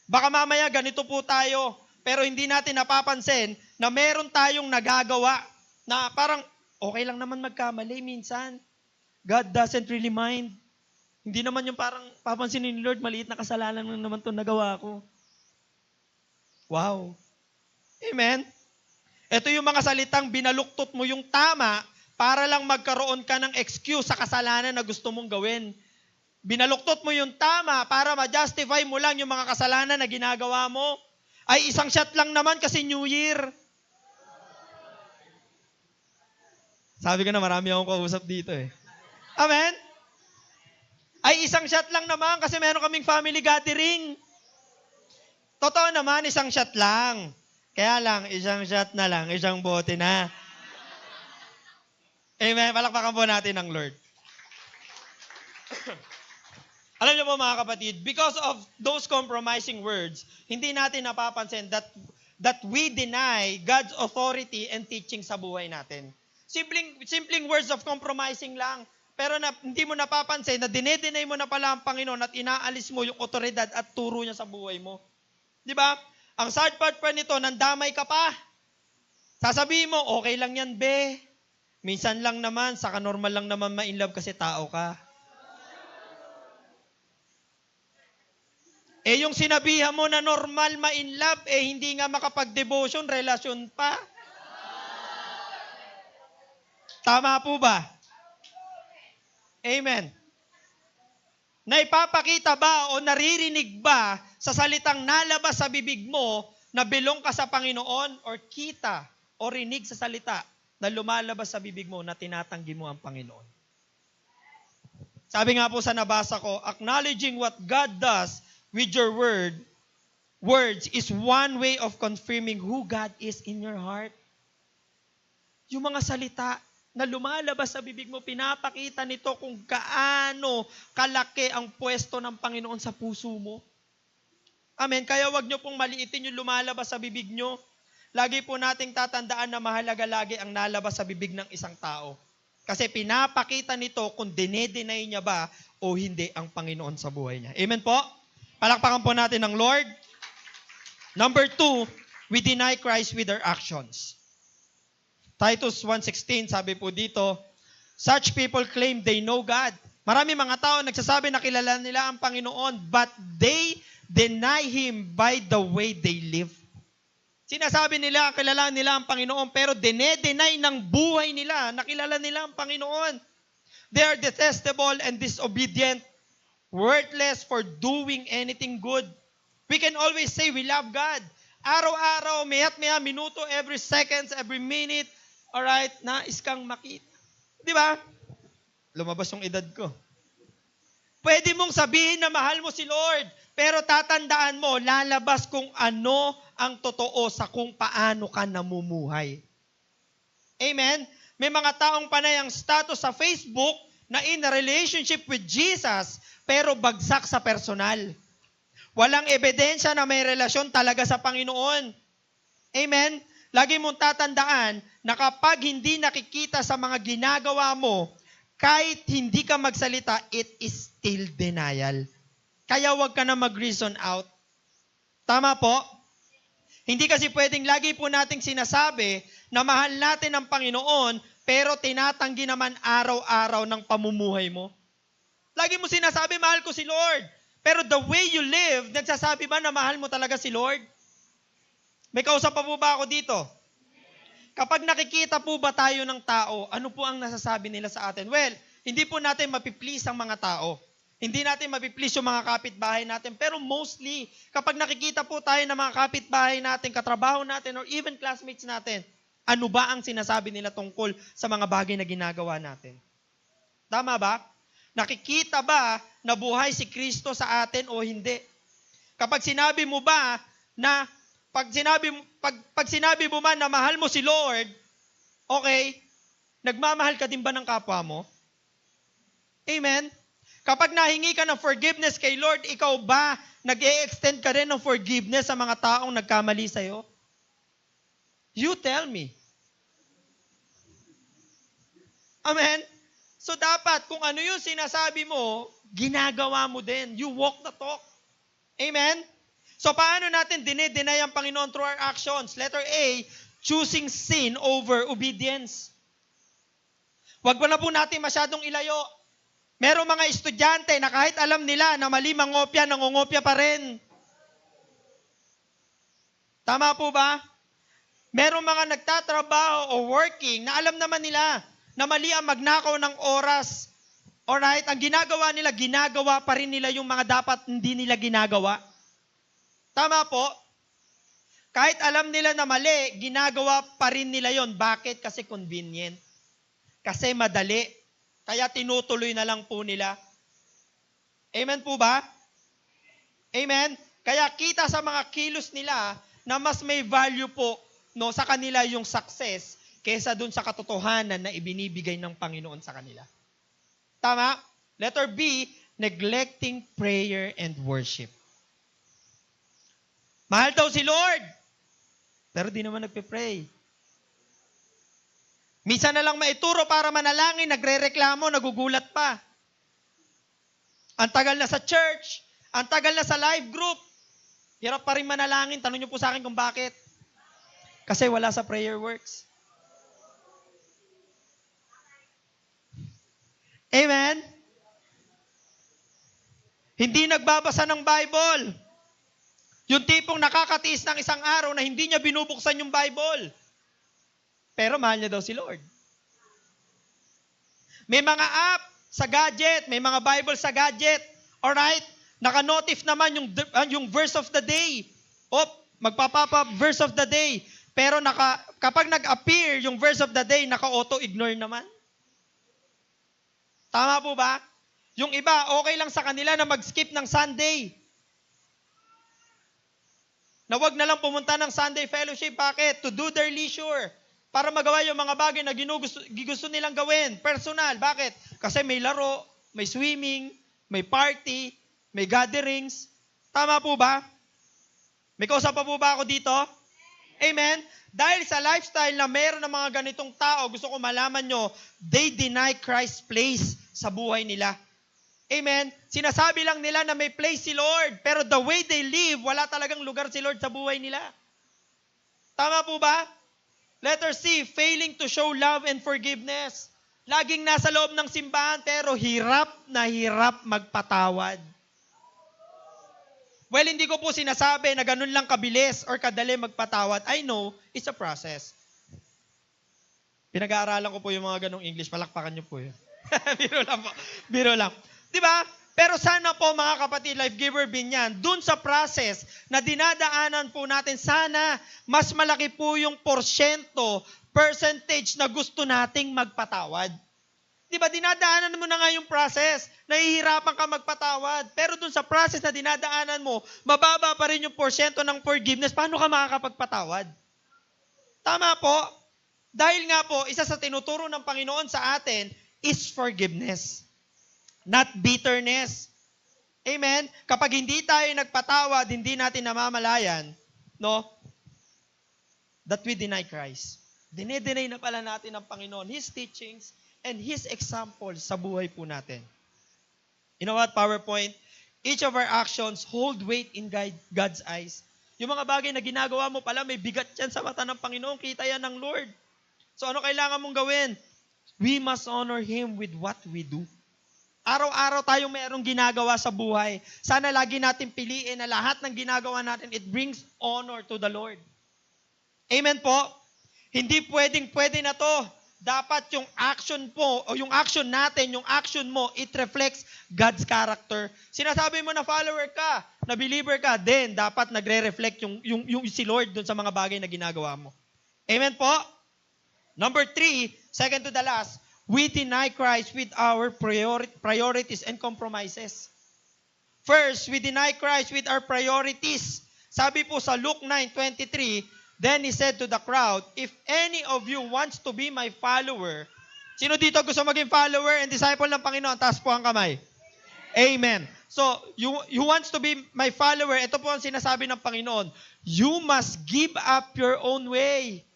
Baka mamaya ganito po tayo, pero hindi natin napapansin na meron tayong nagagawa na parang okay lang naman magkamali minsan. God doesn't really mind. Hindi naman yung parang papansinin ni Lord, maliit na kasalanan lang naman itong nagawa ko. Wow. Amen? Ito yung mga salitang binaluktot mo yung tama para lang magkaroon ka ng excuse sa kasalanan na gusto mong gawin. Binaluktot mo yung tama para ma-justify mo lang yung mga kasalanan na ginagawa mo. Ay, isang shot lang naman kasi New Year. Sabi ko na marami akong kausap dito eh. Amen? Ay, isang shot lang naman kasi meron kaming family gathering. Totoo naman, isang shot lang. Kaya lang, isang shot na lang, isang bote na. Amen? Palakpakan po natin ang Lord. Alam niyo po mga kapatid, because of those compromising words, hindi natin napapansin that we deny God's authority and teaching sa buhay natin. Simpleng words of compromising lang. Pero hindi mo napapansin na dinedeny mo na pala ang Panginoon at inaalis mo yung otoridad at turo niya sa buhay mo. Di ba? Ang sad part pa nito, nandamay ka pa. Sasabihin mo, okay lang yan, be. Minsan lang naman, saka normal lang naman ma-inlove kasi tao ka. Eh yung sinabihan mo na normal ma-inlove, eh hindi nga makapag-devotion, relasyon pa. Tama po ba? Amen. Naipapakita ba o naririnig ba sa salitang nalabas sa bibig mo na belong ka sa Panginoon or kita o rinig sa salita na lumalabas sa bibig mo na tinatanggi mo ang Panginoon? Sabi nga po sa nabasa ko, acknowledging what God does with your words is one way of confirming who God is in your heart. Yung mga salita na lumalabas sa bibig mo, pinapakita nito kung gaano kalaki ang pwesto ng Panginoon sa puso mo. Amen. Kaya wag nyo pong maliitin yung lumalabas sa bibig nyo. Lagi po nating tatandaan na mahalaga lagi ang nalabas sa bibig ng isang tao. Kasi pinapakita nito kung dinedenay niya ba o hindi ang Panginoon sa buhay niya. Amen po? Palakpakan po natin ng Lord. Number 2, we deny Christ with our actions. Titus 1:16, sabi po dito, such people claim they know God. Marami mga tao nagsasabi na kilala nila ang Panginoon, but they deny Him by the way they live. Sinasabi nila, kilala nila ang Panginoon, pero dinedenay ng buhay nila na kilala nila ang Panginoon. They are detestable and disobedient, worthless for doing anything good. We can always say we love God. Araw-araw, mayat-maya, minuto, every seconds, every minute, alright, nais kang makita. Di ba? Lumabas yung edad ko. Pwede mong sabihin na mahal mo si Lord, pero tatandaan mo, lalabas kung ano ang totoo sa kung paano ka namumuhay. Amen? May mga taong panay ang status sa Facebook na in a relationship with Jesus, pero bagsak sa personal. Walang ebidensya na may relasyon talaga sa Panginoon. Amen? Lagi mong tatandaan na kapag hindi nakikita sa mga ginagawa mo, kahit hindi ka magsalita, it is still denial. Kaya huwag ka na mag-reason out. Tama po? Hindi kasi pwedeng lagi po nating sinasabi na mahal natin ang Panginoon, pero tinatanggi naman araw-araw ng pamumuhay mo. Lagi mo sinasabi, mahal ko si Lord. Pero the way you live, nagsasabi ba na mahal mo talaga si Lord? May kausap pa po ba ako dito? Kapag nakikita po ba tayo ng tao, ano po ang nasasabi nila sa atin? Well, hindi po natin mapiplease ang mga tao. Hindi natin mapiplease yung mga kapitbahay natin. Pero mostly, kapag nakikita po tayo ng mga kapitbahay natin, katrabaho natin, or even classmates natin, ano ba ang sinasabi nila tungkol sa mga bagay na ginagawa natin? Tama ba? Nakikita ba na buhay si Kristo sa atin o hindi? Kapag sinabi mo ba na pag sinabi mo man na mahal mo si Lord, okay, nagmamahal ka din ba ng kapwa mo? Amen? Kapag nahingi ka ng forgiveness kay Lord, ikaw ba nag-e-extend ka rin ng forgiveness sa mga taong nagkamali sa'yo? You tell me. Amen? So dapat, kung ano yung sinasabi mo, ginagawa mo din. You walk the talk. Amen? So paano natin dinedeny ang Panginoon through our actions? Letter A, choosing sin over obedience. Huwag mo na po natin masyadong ilayo. Merong mga estudyante na kahit alam nila na mali mangopya, nangongopya pa rin. Tama po ba? Merong mga nagtatrabaho o working na alam naman nila na mali ang magnakaw ng oras. Alright? Ang ginagawa nila, ginagawa pa rin nila yung mga dapat hindi nila ginagawa. Tama po? Kahit alam nila na mali, ginagawa pa rin nila yon. Bakit? Kasi convenient. Kasi madali. Kaya tinutuloy na lang po nila. Amen po ba? Amen? Kaya kita sa mga kilos nila na mas may value po sa kanila yung success kaysa dun sa katotohanan na ibinibigay ng Panginoon sa kanila. Tama? Letter B, neglecting prayer and worship. Mahal daw si Lord, pero di naman nagpe-pray. Minsan na lang maituro para manalangin, nagre-reklamo, nagugulat pa. Ang tagal na sa church, ang tagal na sa live group, hirap pa rin manalangin. Tanong niyo po sa akin kung bakit. Kasi wala sa prayer works. Amen? Hindi nagbabasa ng Bible. Yung tipong nakakatiis ng isang araw na hindi niya binubuksan yung Bible. Pero mahal niya daw si Lord. May mga app sa gadget, may mga Bible sa gadget. Alright? Naka-notif naman yung verse of the day. Magpapop up verse of the day. Pero kapag nag-appear yung verse of the day, naka-auto-ignore naman. Tama po ba? Yung iba, okay lang sa kanila na mag-skip ng Sunday. Na wag na lang pumunta ng Sunday fellowship. Bakit? To do their leisure. Para magawa yung mga bagay na gusto nilang gawin. Personal. Bakit? Kasi may laro, may swimming, may party, may gatherings. Tama po ba? May kausap pa po ba ako dito? Amen? Dahil sa lifestyle na meron ng mga ganitong tao, gusto ko malaman nyo, they deny Christ's place sa buhay nila. Amen? Sinasabi lang nila na may place si Lord, pero the way they live, wala talagang lugar si Lord sa buhay nila. Tama po ba? Letter C, failing to show love and forgiveness. Laging nasa loob ng simbahan, pero hirap na hirap magpatawad. Well, hindi ko po sinasabi na ganun lang kabilis or kadali magpatawad. I know, it's a process. Pinag-aaralan ko po yung mga ganung English. Palakpakan niyo po yun. Biro lang po. Biro lang. Diba? Pero sana po mga kapatid, life giver binyan, dun sa process na dinadaanan po natin, sana mas malaki po yung percentage na gusto nating magpatawad. Diba, dinadaanan mo na nga yung process, nahihirapan ka magpatawad, pero dun sa process na dinadaanan mo, mababa pa rin yung porsyento ng forgiveness, paano ka makakapagpatawad? Tama po? Dahil nga po, isa sa tinuturo ng Panginoon sa atin is forgiveness, not bitterness. Amen? Kapag hindi tayo nagpatawad, hindi natin namamalayan, that we deny Christ. Dine-deny na pala natin ng Panginoon, His teachings, and His example sa buhay po natin. You know what, PowerPoint? Each of our actions hold weight in God's eyes. Yung mga bagay na ginagawa mo pala, may bigat yan sa mata ng Panginoon. Kita yan ng Lord. So ano kailangan mong gawin? We must honor Him with what we do. Araw-araw tayong mayroong ginagawa sa buhay. Sana lagi natin piliin na lahat ng ginagawa natin, it brings honor to the Lord. Amen po? Hindi pwede na to. Dapat yung action po, o yung action natin, yung action mo, it reflects God's character. Sinasabi mo na follower ka, na believer ka, then dapat nagre-reflect yung si Lord dun sa mga bagay na ginagawa mo. Amen po? Number 3, second to the last, we deny Christ with our priorities and compromises. First, we deny Christ with our priorities. Sabi po sa Luke 9:23, then He said to the crowd, if any of you wants to be my follower, sino dito gusto maging follower and disciple ng Panginoon? Taas po ang kamay. Amen. So, you wants to be my follower, ito po ang sinasabi ng Panginoon, you must give up your own way.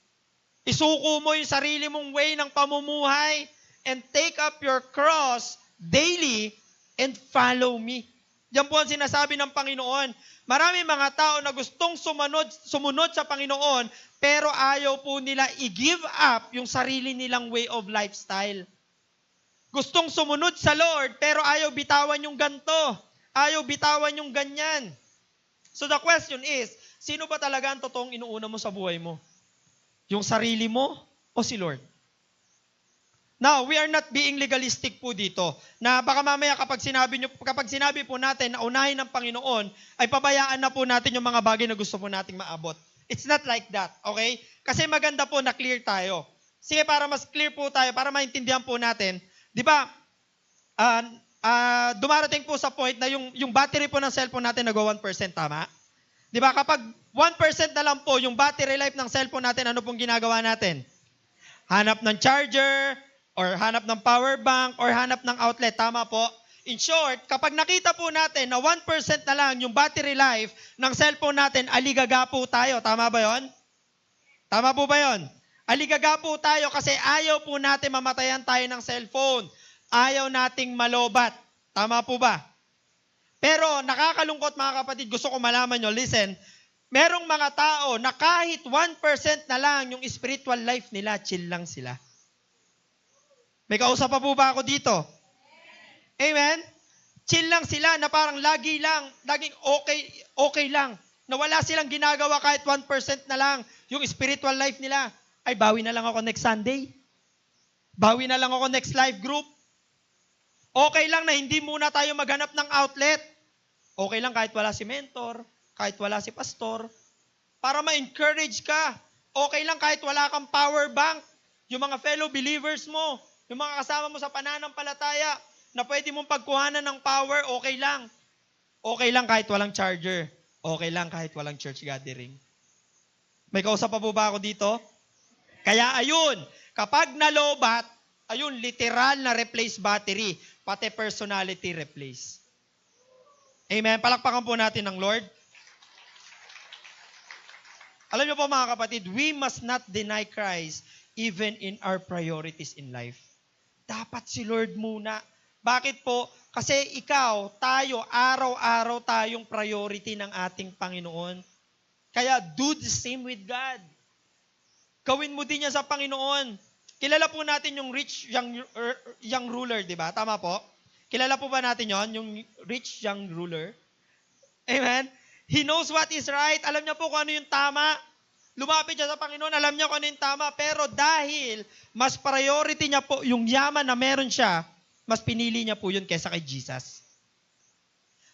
Isuko mo yung sarili mong way ng pamumuhay and take up your cross daily and follow me. Yan po ang sinasabi ng Panginoon. Marami mga tao na gustong sumunod sa Panginoon, pero ayaw po nila i-give up yung sarili nilang way of lifestyle. Gustong sumunod sa Lord, pero ayaw bitawan yung ganto. Ayaw bitawan yung ganyan. So the question is, sino ba talaga ang totoong inuuna mo sa buhay mo? Yung sarili mo o si Lord? Now, we are not being legalistic po dito. Na baka mamaya kapag sinabi po natin na unahin ng Panginoon, ay pabayaan na po natin yung mga bagay na gusto po nating maabot. It's not like that, okay? Kasi maganda po na clear tayo. Sige, para mas clear po tayo, para maintindihan po natin, di ba, dumarating po sa point na yung battery po ng cellphone natin nag-1%, tama? Di ba, kapag 1% na lang po yung battery life ng cellphone natin, ano pong ginagawa natin? Hanap ng charger, or hanap ng power bank, or hanap ng outlet. Tama po? In short, kapag nakita po natin na 1% na lang yung battery life ng cellphone natin, aligaga po tayo. Tama ba yon? Tama po ba yon? Aligaga po tayo kasi ayaw po natin mamatayan tayo ng cellphone. Ayaw nating malobat. Tama po ba? Pero nakakalungkot mga kapatid, gusto ko malaman nyo, listen, merong mga tao na kahit 1% na lang yung spiritual life nila, chill lang sila. May kausap pa po ba ako dito? Amen? Chill lang sila na parang laging okay lang. Na wala silang ginagawa kahit 1% na lang yung spiritual life nila. Ay, bawi na lang ako next Sunday. Bawi na lang ako next life group. Okay lang na hindi muna tayo maghanap ng outlet. Okay lang kahit wala si mentor, kahit wala si pastor. Para ma-encourage ka. Okay lang kahit wala kang power bank. Yung mga fellow believers mo, yung mga kasama mo sa pananampalataya, na pwede mong pagkuhanan ng power, okay lang. Okay lang kahit walang charger. Okay lang kahit walang church gathering. May kausap pa po ba ako dito? Kaya ayun, kapag nalobat, ayun, literal na replace battery, pati personality replace. Amen? Palakpakan po natin ng Lord. Alam niyo po mga kapatid, we must not deny Christ even in our priorities in life. Dapat si Lord muna. Bakit po? Kasi tayo, araw-araw tayong priority ng ating Panginoon. Kaya do the same with God. Gawin mo din yan sa Panginoon. Kilala po natin yung rich young ruler, di ba? Tama po? Kilala po ba natin yon, yung rich young ruler? Amen? He knows what is right. Alam niya po kung ano yung tama. Lumapit siya sa Panginoon, alam niya kung ano yung tama, pero dahil mas priority niya po yung yaman na meron siya, mas pinili niya po yun kaysa kay Jesus.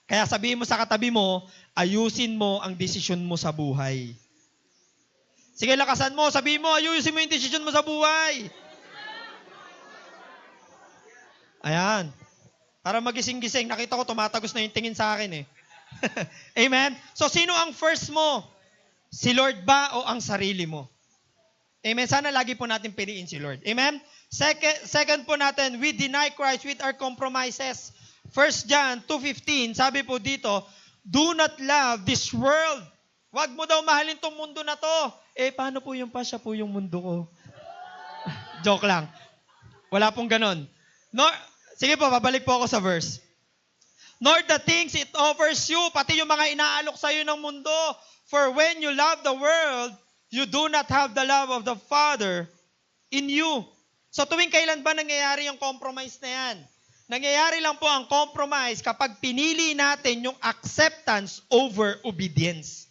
Kaya sabihin mo sa katabi mo, ayusin mo ang desisyon mo sa buhay. Sige, lakasan mo, sabihin mo, ayusin mo yung desisyon mo sa buhay. Ayan. Para magising-gising, nakita ko tumatagos na yung tingin sa akin eh. Amen? So, sino ang first mo? Si Lord ba o ang sarili mo? Amen? Sana lagi po natin piliin si Lord. Amen? Second po natin, we deny Christ with our compromises. 1 John 2:15, sabi po dito, do not love this world. Huwag mo daw mahalin tong mundo na to. Paano po yung siya po yung mundo ko? Joke lang. Wala pong ganon. Sige po, babalik po ako sa verse. Nor the things it offers you, pati yung mga inaalok sa'yo ng mundo. For when you love the world, you do not have the love of the Father in you. So tuwing kailan ba nangyayari yung compromise na yan? Nangyayari lang po ang compromise kapag pinili natin yung acceptance over obedience.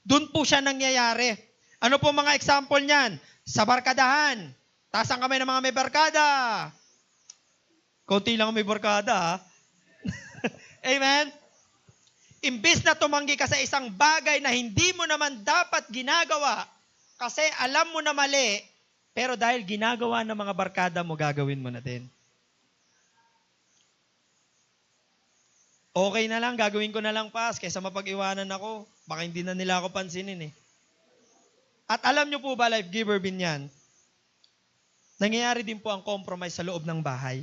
Doon po siya nangyayari. Ano po mga example niyan? Sa barkadahan. Taas ang kamay ng mga may barkada. Konti lang may barkada, ha? Amen? Imbis na tumanggi ka sa isang bagay na hindi mo naman dapat ginagawa kasi alam mo na mali, pero dahil ginagawa ng mga barkada mo, gagawin mo na din. Okay na lang, gagawin ko na lang pas kaysa mapag-iwanan ako. Baka hindi na nila ako pansinin eh. At alam nyo po ba, life giver binyan, nangyayari din po ang compromise sa loob ng bahay.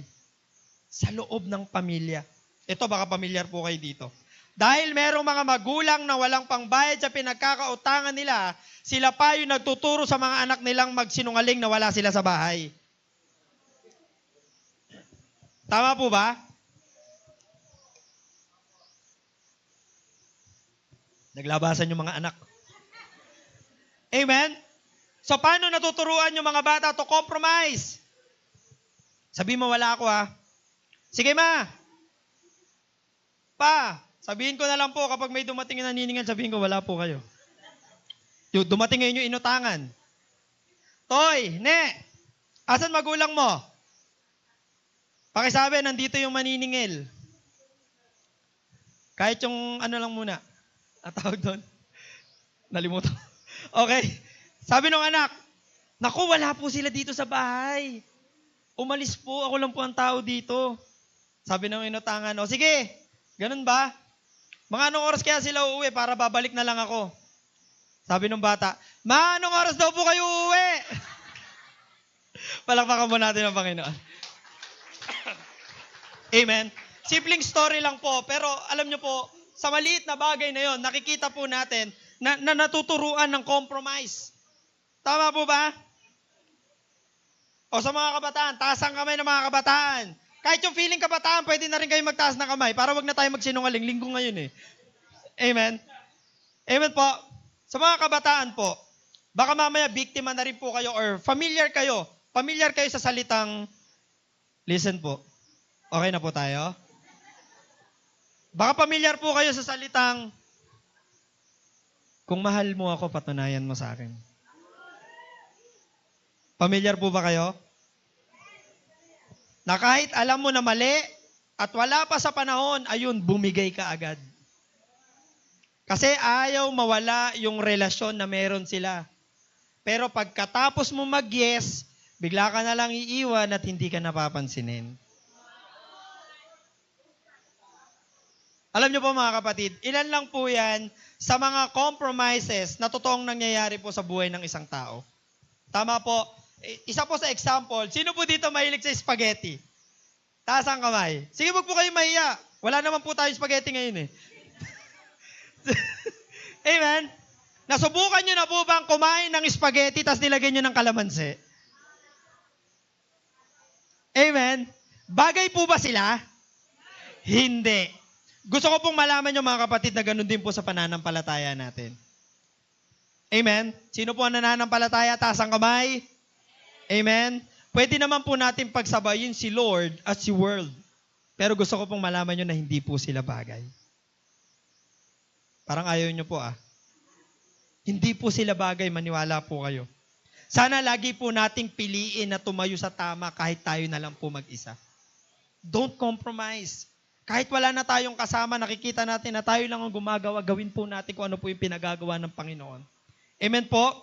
Sa loob ng pamilya. Ito, baka pamilyar po kayo dito. Dahil merong mga magulang na walang pangbayad sa pinagkakautangan nila, sila pa yung nagtuturo sa mga anak nilang magsinungaling na wala sila sa bahay. Tama po ba? Naglabasan yung mga anak. Amen? So, paano natuturuan yung mga bata to compromise? Sabi mo, wala ako ha. Sige ma. Pa, sabihin ko na lang po kapag may dumating na naniningan, sabihin ko, wala po kayo. Yung dumating ngayon yung inutangan. Toy, ne, asan magulang mo? Pakisabi, nandito yung maniningil. Kahit yung ano lang muna. Tawag doon. Nalimutan. Okay. Sabi ng anak, naku, wala po sila dito sa bahay. Umalis po, ako lang po ang tao dito. Sabi ng inutangan, o sige, ganun ba? Mga anong oras kaya sila uuwi para babalik na lang ako? Sabi ng bata, ma, anong oras daw po kayo uuwi? Palakpakan po natin ang Panginoon. Amen. Simpleng story lang po, pero alam nyo po, sa maliit na bagay na yon, nakikita po natin na natuturuan ng compromise. Tama po ba? O sa mga kabataan, taas ang kamay ng mga kabataan. Kahit yung feeling kabataan, pwede na rin kayo magtaas ng kamay para wag na tayo magsinungaling. Linggo ngayon eh. Amen? Amen po. Sa mga kabataan po, baka mamaya biktima na rin po kayo or familiar kayo. Familiar kayo sa salitang, listen po. Okay na po tayo? Baka familiar po kayo sa salitang, kung mahal mo ako, patunayan mo sa akin. Familiar po ba kayo? Na kahit alam mo na mali at wala pa sa panahon, ayun, bumigay ka agad. Kasi ayaw mawala yung relasyon na meron sila. Pero pagkatapos mo mag-yes, bigla ka na lang iiwan at hindi ka napapansinin. Alam niyo po mga kapatid, ilan lang po yan sa mga compromises na totoong nangyayari po sa buhay ng isang tao. Tama po. Isa po sa example, sino po dito mahilig sa spaghetti? Taas ang kamay. Sige, wag po kayo mahiya. Wala naman po tayo spaghetti ngayon eh. Amen? Nasubukan nyo na po bang kumain ng spaghetti tapos nilagyan nyo ng kalamansi? Amen? Bagay po ba sila? Hindi. Gusto ko pong malaman nyo mga kapatid na ganun din po sa pananampalataya natin. Amen? Sino po ang nananampalataya? Taas ang kamay. Amen? Pwede naman po natin pagsabayin si Lord at si world. Pero gusto ko pong malaman nyo na hindi po sila bagay. Parang ayaw nyo po Hindi po sila bagay, maniwala po kayo. Sana lagi po nating piliin na tumayo sa tama kahit tayo na lang po mag-isa. Don't compromise. Kahit wala na tayong kasama, nakikita natin na tayo lang ang gumagawa, gawin po natin kung ano po yung pinagagawa ng Panginoon. Amen po?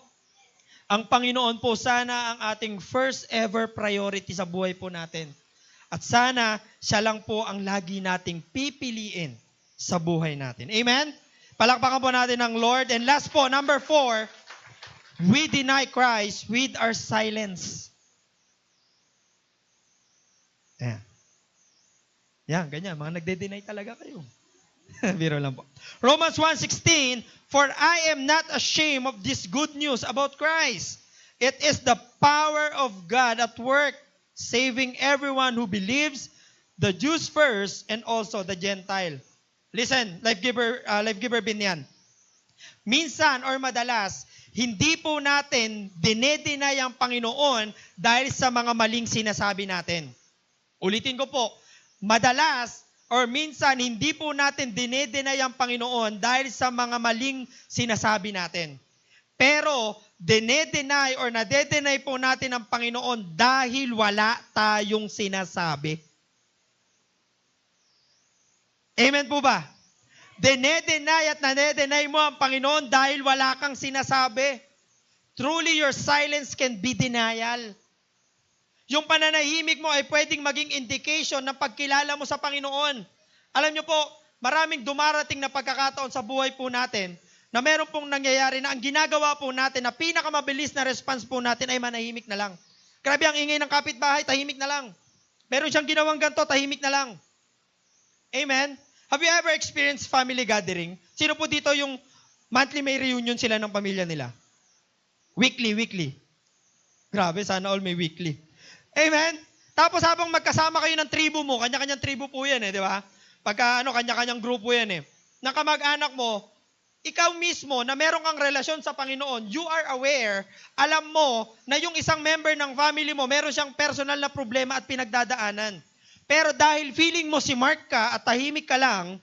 Ang Panginoon po sana ang ating first ever priority sa buhay po natin. At sana siya lang po ang lagi nating pipiliin sa buhay natin. Amen? Palakpakan po natin ang Lord. And last po, number 4, we deny Christ with our silence. Ayan. Yan, ganyan. Mga nagde-deny talaga kayo. Biro lang po. Romans 1:16, for I am not ashamed of this good news about Christ. It is the power of God at work, saving everyone who believes, the Jews first and also the Gentile. Listen, life giver Binyan. Minsan or madalas, hindi po natin dinedeny ang Panginoon dahil sa mga maling sinasabi natin. Ulitin ko po, madalas or minsan hindi po natin dinedeny ang Panginoon dahil sa mga maling sinasabi natin. Pero dinedeny or nadedenay po natin ang Panginoon dahil wala tayong sinasabi. Amen po ba? Dinedenay at nadedenay mo ang Panginoon dahil wala kang sinasabi. Truly, your silence can be denial. Yung pananahimik mo ay pwedeng maging indication ng pagkilala mo sa Panginoon. Alam niyo po, maraming dumarating na pagkakataon sa buhay po natin na meron pong nangyayari na ang ginagawa po natin na pinakamabilis na response po natin ay manahimik na lang. Grabe ang ingay ng kapitbahay, tahimik na lang. Meron siyang ginawang ganito, tahimik na lang. Amen? Have you ever experienced family gathering? Sino po dito yung monthly may reunion sila ng pamilya nila? Weekly. Grabe, sana all may weekly. Amen? Tapos habang magkasama kayo ng tribo mo, kanya-kanyang tribo po yan di ba? Pagka kanya-kanyang grupo yan Nakamag-anak mo, ikaw mismo na meron kang relasyon sa Panginoon, you are aware, alam mo na yung isang member ng family mo, meron siyang personal na problema at pinagdadaanan. Pero dahil feeling mo si Mark ka at tahimik ka lang,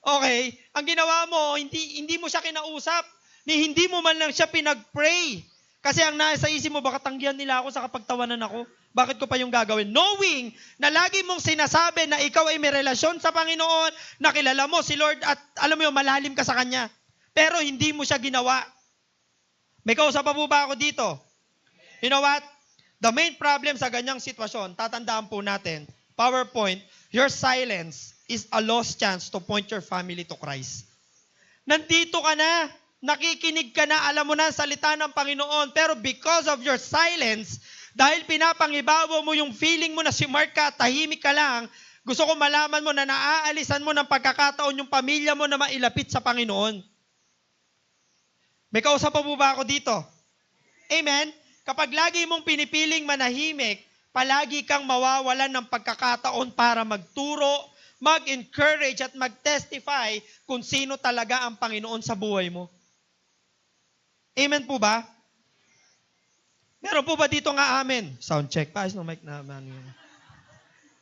okay, ang ginawa mo, hindi mo siya kinausap, hindi mo man lang siya pinag-pray. Kasi ang nasa isip mo, baka tanggihan nila ako sa kapagtawanan ako. Bakit ko pa yung gagawin? Knowing na lagi mong sinasabi na ikaw ay may relasyon sa Panginoon, na kilala mo si Lord at alam mo yung malalim ka sa Kanya. Pero hindi mo siya ginawa. May kausap pa po ba ako dito? You know what? The main problem sa ganyang sitwasyon, tatandaan po natin, PowerPoint, your silence is a lost chance to point your family to Christ. Nandito ka na, nakikinig ka na, alam mo na ang salita ng Panginoon, pero because of your silence, dahil pinapangibawa mo yung feeling mo na si Mark ka, tahimik ka lang, gusto ko malaman mo na naaalisan mo ng pagkakataon yung pamilya mo na mailapit sa Panginoon. May kausap pa po ba ako dito? Amen? Kapag lagi mong pinipiling manahimik, palagi kang mawawalan ng pagkakataon para magturo, mag-encourage at mag-testify kung sino talaga ang Panginoon sa buhay mo. Amen po ba? Meron po ba dito nga amen? Sound check. Paayos ng mic na.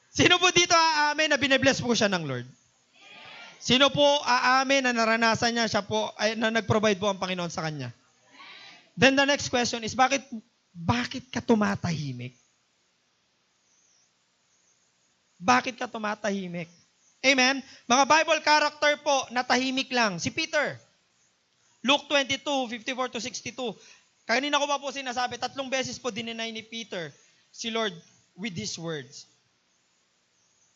Sino po dito aamen na binibless po siya ng Lord? Sino po aamin na naranasan niya, siya po, na nag-provide po ang Panginoon sa kanya? Then the next question is, bakit ka tumatahimik? Bakit ka tumatahimik? Amen? Mga Bible character po, natahimik lang. Si Peter. Luke 22, 54 to 62. Kanina ko pa po sinasabi, 3 beses po dininay ni Peter si Lord with these words.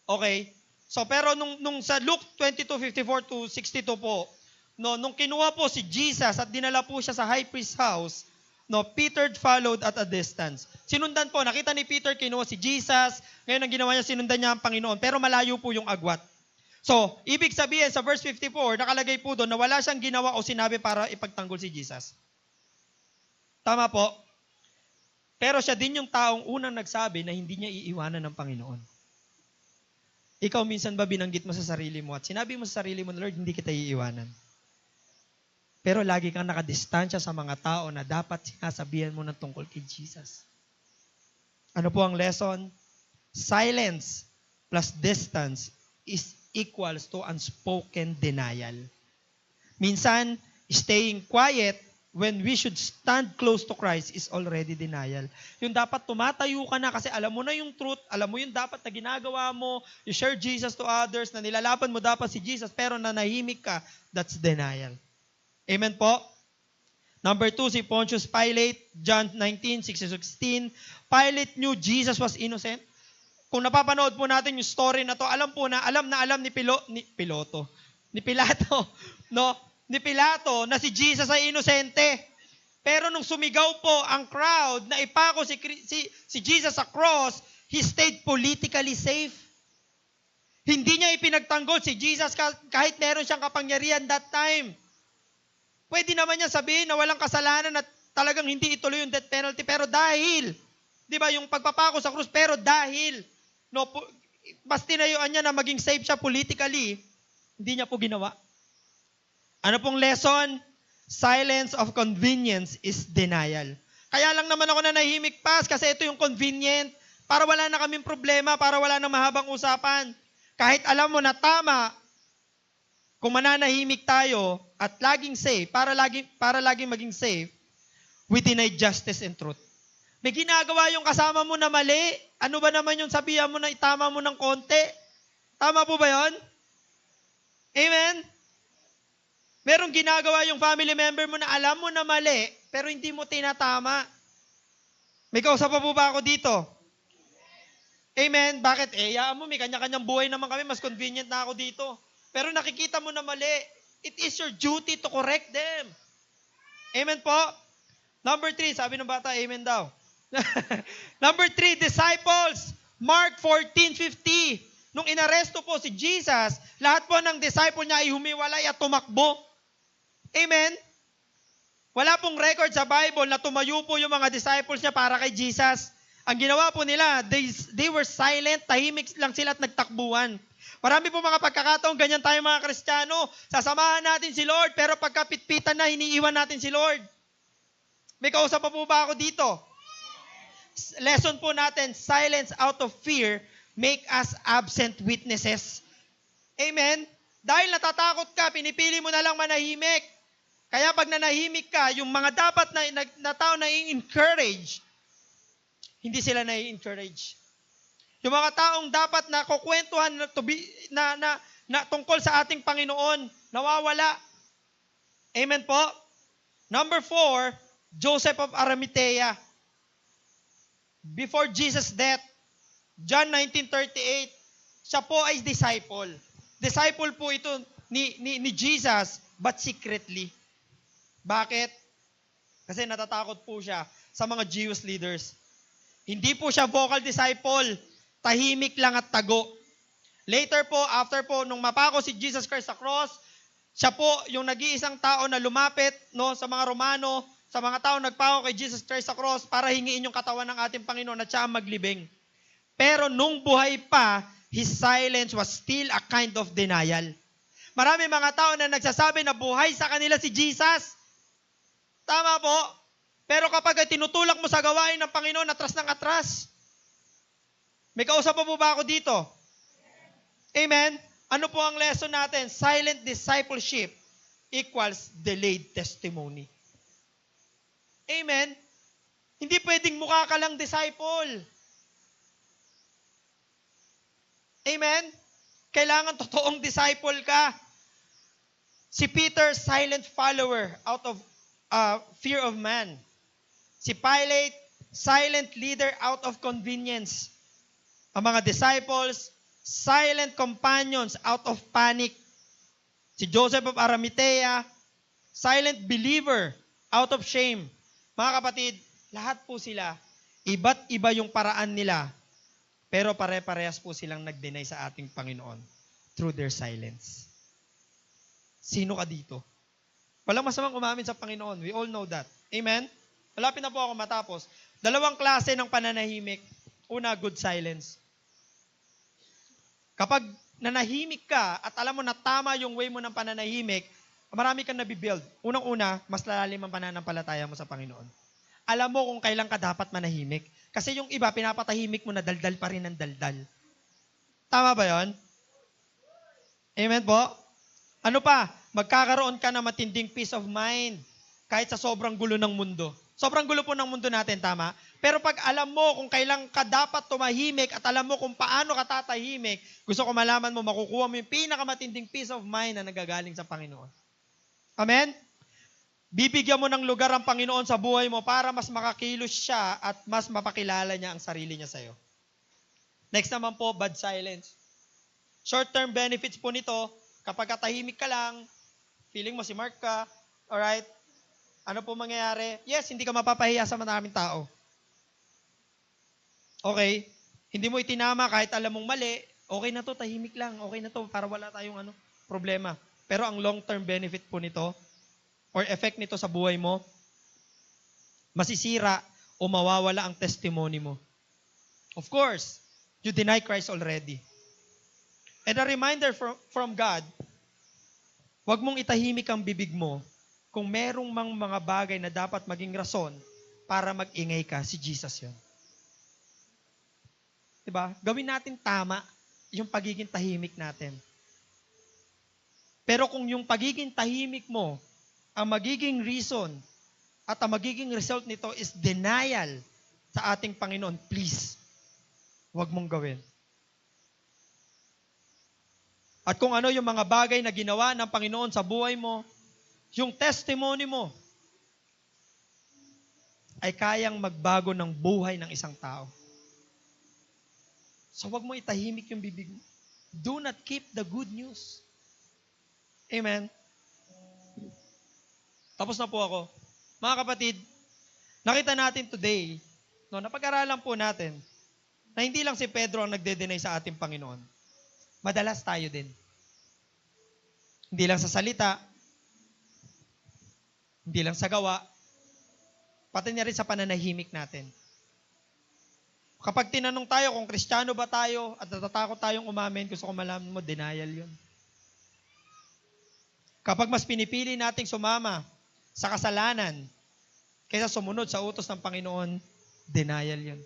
Okay? So, pero nung sa Luke 22:54 to 62 po, nung kinuha po si Jesus at dinala po siya sa high priest house, Peter followed at a distance. Sinundan po, nakita ni Peter, kinuha si Jesus, ngayon ang ginawa niya, sinundan niya ang Panginoon, pero malayo po yung agwat. So, ibig sabihin sa verse 54, nakalagay po doon na wala siyang ginawa o sinabi para ipagtanggol si Jesus. Tama po? Pero siya din yung taong unang nagsabi na hindi niya iiwanan ng Panginoon. Ikaw minsan ba binanggit mo sa sarili mo at sinabi mo sa sarili mo, Lord, hindi kita iiwanan. Pero lagi kang nakadistansya sa mga tao na dapat sinasabihan mo ng tungkol kay Jesus. Ano po ang lesson? Silence plus distance is equals to unspoken denial. Minsan, staying quiet when we should stand close to Christ is already denial. Yung dapat tumatayo ka na kasi alam mo na yung truth, alam mo yung dapat na ginagawa mo, you share Jesus to others, na nilalaban mo dapat si Jesus, pero nanahimik ka, that's denial. Amen po? Number 2, si Pontius Pilate, John 19:6-16. Pilate knew Jesus was innocent. Kung napapanood po natin yung story na to, alam ni Pilato, ni Pilato na si Jesus ay inosente. Pero nung sumigaw po ang crowd na ipako si Jesus sa cross, he stayed politically safe. Hindi niya ipinagtanggol si Jesus kahit meron siyang kapangyarihan that time. Pwede naman niya sabihin na walang kasalanan at talagang hindi ituloy yung death penalty, pero dahil, di ba, yung pagpapako sa krus, pero dahil, mas tinayuan niya na maging safe siya politically, hindi niya po ginawa. Ano pong lesson? Silence of convenience is denial. Kaya lang naman ako nanahimik pas kasi ito yung convenient para wala na kaming problema, para wala na mahabang usapan. Kahit alam mo na tama, kung mananahimik tayo at laging safe, para laging maging safe, we deny justice and truth. May ginagawa yung kasama mo na mali. Ano ba naman yung sabihan mo na itama mo ng konti? Tama po ba yun? Amen? Merong ginagawa yung family member mo na alam mo na mali, pero hindi mo tinatama. May kausap pa po ba ako dito? Amen? Bakit? Yaan mo, may kanya-kanyang buhay naman kami, mas convenient na ako dito. Pero nakikita mo na mali. It is your duty to correct them. Amen po? Number 3, sabi ng bata, amen daw. Number 3, disciples. Mark 14:50. Nung inaresto po si Jesus, lahat po ng disciple niya ay humiwalay at tumakbo. Amen? Wala pong record sa Bible na tumayo po yung mga disciples niya para kay Jesus. Ang ginawa po nila, they were silent, tahimik lang sila at nagtakbuhan. Marami po mga pagkakataon, ganyan tayo mga Kristiyano. Sasamahan natin si Lord, pero pagkapitpitan na, hiniiwan natin si Lord. May kausap pa po ba ako dito? Lesson po natin, silence out of fear make us absent witnesses. Amen? Dahil natatakot ka, pinipili mo na lang manahimik. Kaya pag nanahimik ka, yung mga dapat na tao na i-encourage, hindi sila na-encourage. Yung mga taong dapat na kukwentuhan na tungkol sa ating Panginoon, nawawala. Amen po? Number 4, Joseph of Arimathea. Before Jesus' death, John 19:38, siya po ay disciple. Disciple po ito ni Jesus, but secretly. Bakit? Kasi natatakot po siya sa mga Jewish leaders. Hindi po siya vocal disciple. Tahimik lang at tago. Later po, after po, nung mapako si Jesus Christ sa cross, siya po yung nag-iisang tao na lumapit sa mga Romano, sa mga tao nagpako kay Jesus Christ sa cross para hingiin yung katawan ng ating Panginoon at siya ang maglibing. Pero nung buhay pa, his silence was still a kind of denial. Marami mga tao na nagsasabi na buhay sa kanila si Jesus. Tama po. Pero kapag tinutulak mo sa gawain ng Panginoon, atras ng atras. May kausap pa po ba ako dito? Amen? Ano po ang lesson natin? Silent discipleship equals delayed testimony. Amen? Hindi pwedeng mukha ka lang disciple. Amen? Kailangan totoong disciple ka. Si Peter, silent follower out of fear of man. Si Pilate, silent leader out of convenience. Ang mga disciples, silent companions out of panic. Si Joseph of Arimathea, silent believer out of shame. Mga kapatid, lahat po sila, iba't iba yung paraan nila, pero pare-parehas po silang nag-deny sa ating Panginoon through their silence. Sino ka dito? Walang masamang umamin sa Panginoon. We all know that. Amen? Malapit na po ako matapos. 2 klase ng pananahimik. Una, good silence. Kapag nanahimik ka at alam mo na tama yung way mo ng pananahimik, marami kang nabibuild. Unang-una, mas lalalim ang pananampalataya mo sa Panginoon. Alam mo kung kailan ka dapat manahimik. Kasi yung iba, pinapatahimik mo na daldal pa rin ng daldal. Tama ba yon? Amen po? Ano pa? Magkakaroon ka ng matinding peace of mind kahit sa sobrang gulo ng mundo. Sobrang gulo po ng mundo natin, tama? Pero pag alam mo kung kailan ka dapat tumahimik at alam mo kung paano ka tatahimik, gusto ko malaman mo, makukuha mo yung pinakamatinding peace of mind na nagagaling sa Panginoon. Amen? Bibigyan mo ng lugar ang Panginoon sa buhay mo para mas makakilos siya at mas mapakilala niya ang sarili niya sa'yo. Next naman po, bad silence. Short-term benefits po nito, kapag katahimik ka lang, feeling mo si Mark ka, alright? Ano po mangyayari? Yes, hindi ka mapapahiya sa maraming tao. Okay? Hindi mo itinama kahit alam mong mali, okay na to, tahimik lang, okay na to, para wala tayong problema. Pero ang long-term benefit po nito, or effect nito sa buhay mo, masisira o mawawala ang testimony mo. Of course, you deny Christ already. And a reminder from God, huwag mong itahimik ang bibig mo kung merong mga bagay na dapat maging rason para mag-ingay ka, si Jesus yun. Diba? Gawin natin tama yung pagiging tahimik natin. Pero kung yung pagiging tahimik mo, ang magiging reason at ang magiging result nito is denial sa ating Panginoon, please, huwag mong gawin. At kung ano yung mga bagay na ginawa ng Panginoon sa buhay mo, yung testimony mo ay kayang magbago ng buhay ng isang tao. So huwag mo itahimik yung bibig mo. Do not keep the good news. Amen. Tapos na po ako. Mga kapatid, nakita natin today, napag-aralan po natin, na hindi lang si Pedro ang nagde-deny sa ating Panginoon. Madalas tayo din. Hindi lang sa salita, hindi lang sa gawa, pati na rin sa pananahimik natin. Kapag tinanong tayo kung Kristiyano ba tayo at natatakot tayong umamin, gusto ko malaman mo, denial yun. Kapag mas pinipili nating sumama sa kasalanan kaysa sumunod sa utos ng Panginoon, denial yun.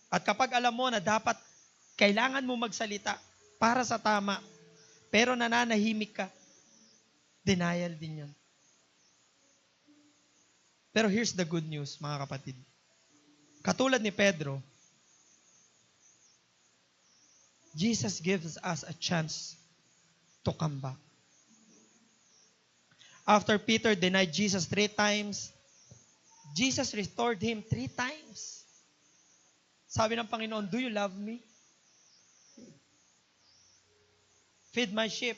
At kapag alam mo na dapat kailangan mo magsalita para sa tama, pero nananahimik ka, denial din yun. Pero here's the good news, mga kapatid. Katulad ni Pedro, Jesus gives us a chance to come back. After Peter denied Jesus 3 times, Jesus restored him 3 times. Sabi ng Panginoon, do you love me? Feed my sheep.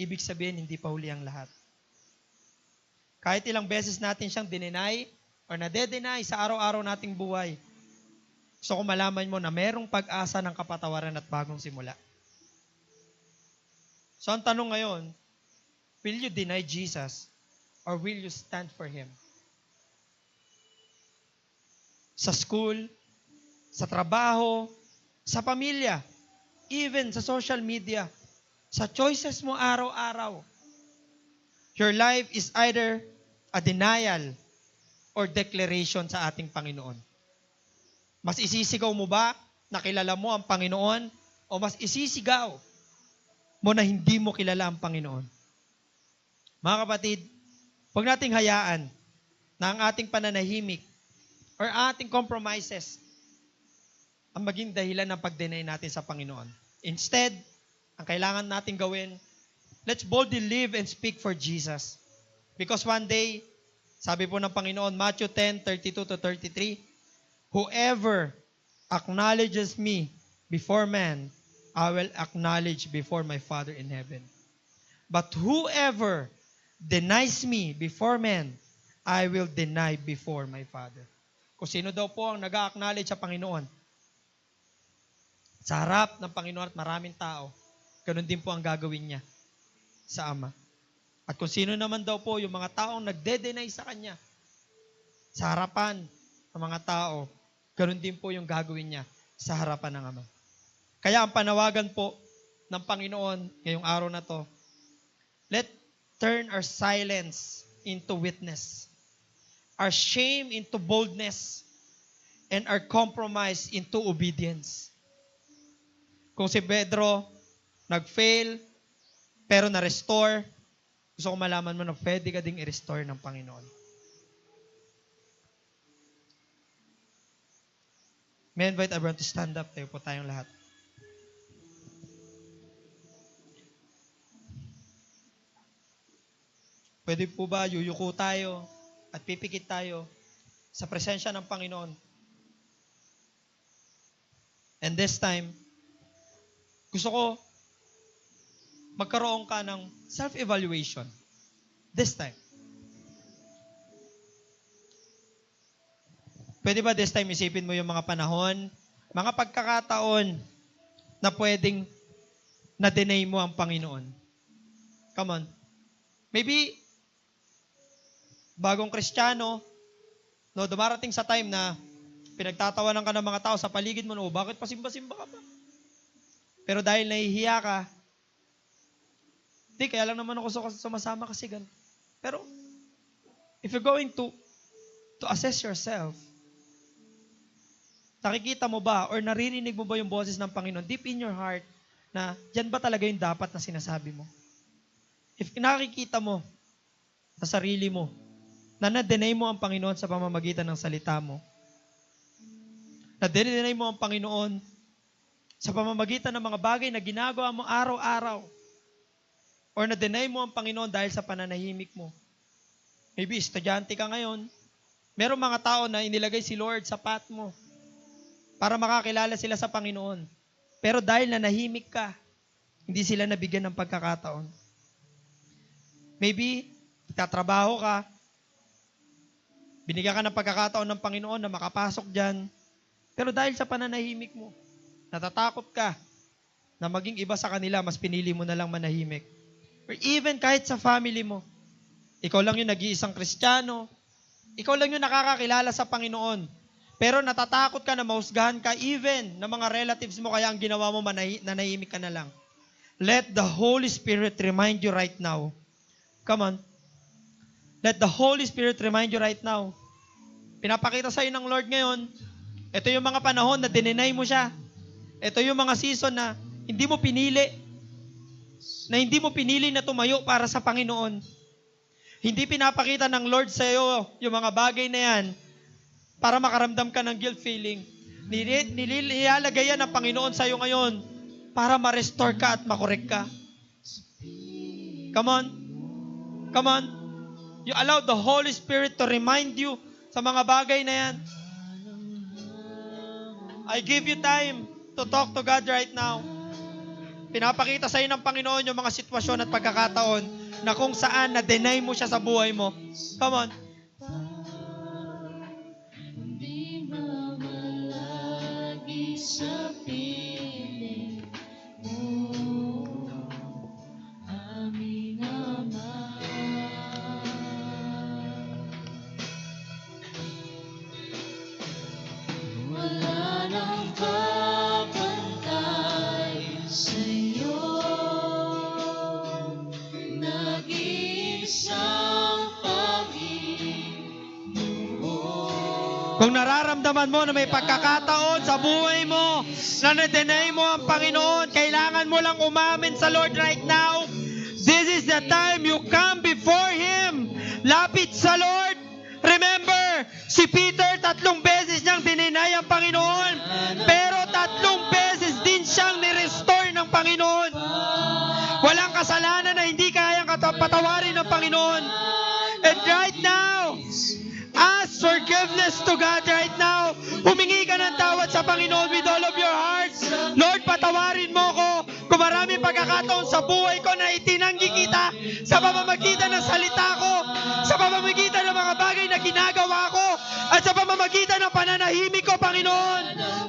Ibig sabihin, hindi pa huli ang lahat. Kahit ilang beses natin siyang dininay or nade-deny sa araw-araw nating buhay, gusto ko malaman mo na merong pag-asa ng kapatawaran at bagong simula. So ang tanong ngayon, will you deny Jesus or will you stand for Him? Sa school, sa trabaho, sa pamilya, even sa social media, sa choices mo araw-araw. Your life is either a denial or declaration sa ating Panginoon. Mas isisigaw mo ba na kilala mo ang Panginoon o mas isisigaw mo na hindi mo kilala ang Panginoon? Mga kapatid, huwag nating hayaan na ang ating pananahimik or ating compromises ang maging dahilan ng pag-deny natin sa Panginoon. Instead, ang kailangan natin gawin, let's boldly live and speak for Jesus. Because one day, sabi po ng Panginoon, Matthew 10:32-33, whoever acknowledges me before man, I will acknowledge before my Father in heaven. But whoever denies me before men, I will deny before my Father. Kung sino daw po ang nag-acknowledge sa Panginoon, sa harap ng Panginoon at maraming tao, ganun din po ang gagawin niya sa Ama. At kung sino naman daw po yung mga taong nagde-deny sa Kanya, sa harapan ng mga tao, ganun din po yung gagawin niya sa harapan ng Ama. Kaya ang panawagan po ng Panginoon ngayong araw na to, let's turn our silence into witness, our shame into boldness, and our compromise into obedience. Kung si Pedro nag-fail, pero na-restore, gusto ko malaman mo na pwede ka ding i-restore ng Panginoon. May I invite everyone to stand up. Tayo po tayong lahat. Pwede po ba yuyuko tayo at pipikit tayo sa presensya ng Panginoon? And this time, gusto ko magkaroon ka ng self-evaluation. This time. Pwede ba this time isipin mo yung mga panahon, mga pagkakataon na pwedeng na-deny mo ang Panginoon? Come on. Maybe, bagong Kristiyano, no, dumarating sa time na pinagtatawanan ka ng mga tao sa paligid mo, no, bakit pasimba-simba ka pa? Pero dahil nahihiya ka, di, kaya lang naman ako sumasama kasi ganito. Pero, if you're going to assess yourself, nakikita mo ba or naririnig mo ba yung boses ng Panginoon deep in your heart na yan ba talaga yung dapat na sinasabi mo? If nakikita mo sa sarili mo na na-deny mo ang Panginoon sa pamamagitan ng salita mo, na-deny mo ang Panginoon sa pamamagitan ng mga bagay na ginagawa mo araw-araw, or na-deny mo ang Panginoon dahil sa pananahimik mo. Maybe estudyante ka ngayon, merong mga tao na inilagay si Lord sa path mo para makakilala sila sa Panginoon. Pero dahil nanahimik ka, hindi sila nabigyan ng pagkakataon. Maybe, tatrabaho ka, binigyan ka ng pagkakataon ng Panginoon na makapasok dyan, pero dahil sa pananahimik mo, natatakot ka na maging iba sa kanila, mas pinili mo na lang manahimik. Or even kahit sa family mo, ikaw lang yung nag-iisang Kristiyano, Ikaw lang yung nakakakilala sa Panginoon. Pero natatakot ka na mahusgahan ka even ng mga relatives mo, kaya ang ginawa mo, nanahimik ka na lang. Let the Holy Spirit remind you right now. Come on. Let the Holy Spirit remind you right now. Pinapakita sa'yo ng Lord ngayon, ito yung mga panahon na dininay mo siya. Ito yung mga season na hindi mo pinili. Na hindi mo pinili na tumayo para sa Panginoon. Hindi pinapakita ng Lord sa'yo yung mga bagay na yan para makaramdam ka ng guilt feeling. Nilalagay yan ng Panginoon sa'yo ngayon para ma-restore ka at makorek ka. Come on. Come on. You allow the Holy Spirit to remind you sa mga bagay na yan. I give you time to talk to God right now. Pinapakita sa'yo ng Panginoon yung mga sitwasyon at pagkakataon na kung saan na-deny mo siya sa buhay mo. Come on. Di mamalagi sa piling mo, aming Ama. Wala nang kapantay sa'yo, nag-iisang Panginoon. Kung nararamdaman mo na may pagkakataon sa buhay mo na na-deny mo ang Panginoon, kailangan mo lang umamin sa Lord right now. This is the time you come before Him. Lapit sa Lord. Remember, si Peter 3 beses niyang dininay ang Panginoon, pero 3 beses din siyang ni-restore ng Panginoon. Walang kasalanan na hindi kayang patawarin ng Panginoon. And right now, ask forgiveness to God right now. Humingi ka ng tawad sa Panginoon with all of your heart. Lord, patawarin mo ko kung maraming pagkakataon sa buhay ko na itinanggi kita sa pamamagitan ng salita ko, sa pamamagitan ng mga bagay na ginagawa ko, at sa pamamagitan ng pananahimik ko, Panginoon.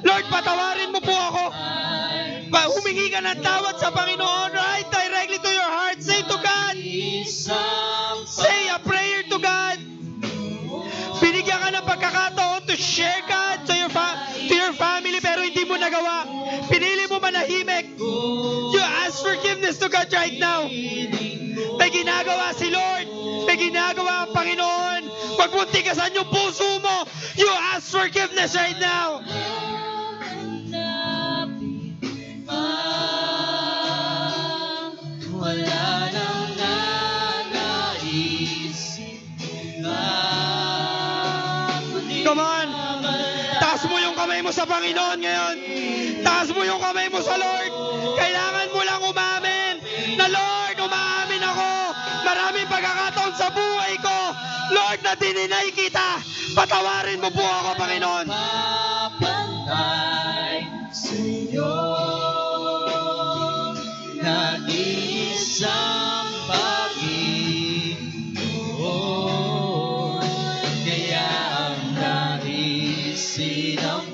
Lord, patawarin mo po ako. Humingi ka ng tawad sa Panginoon right directly to your heart. Say to God. Say a prayer to God. Binigyan ka ng pagkakataon to share God to your family, pero hindi mo nagawa. Pinili mo manahimik. You ask forgiveness to God right now. May ginagawa si Lord. May ginagawa ang Panginoon. Pag muntigasan yung puso mo, you ask forgiveness right now. Wala nang nanaisip na Come on. Taas mo yung kamay mo sa Panginoon ngayon. Taas mo yung kamay mo sa Lord. Kailangan mo lang umamin na, Lord, umaamin ako. Maraming pagkakataon sa buhay ko, Lord, na dininay kita. Patawarin mo po ako, Panginoon. Papantay sa'yo, nag-iisang Panginoon, kaya ang naisin ang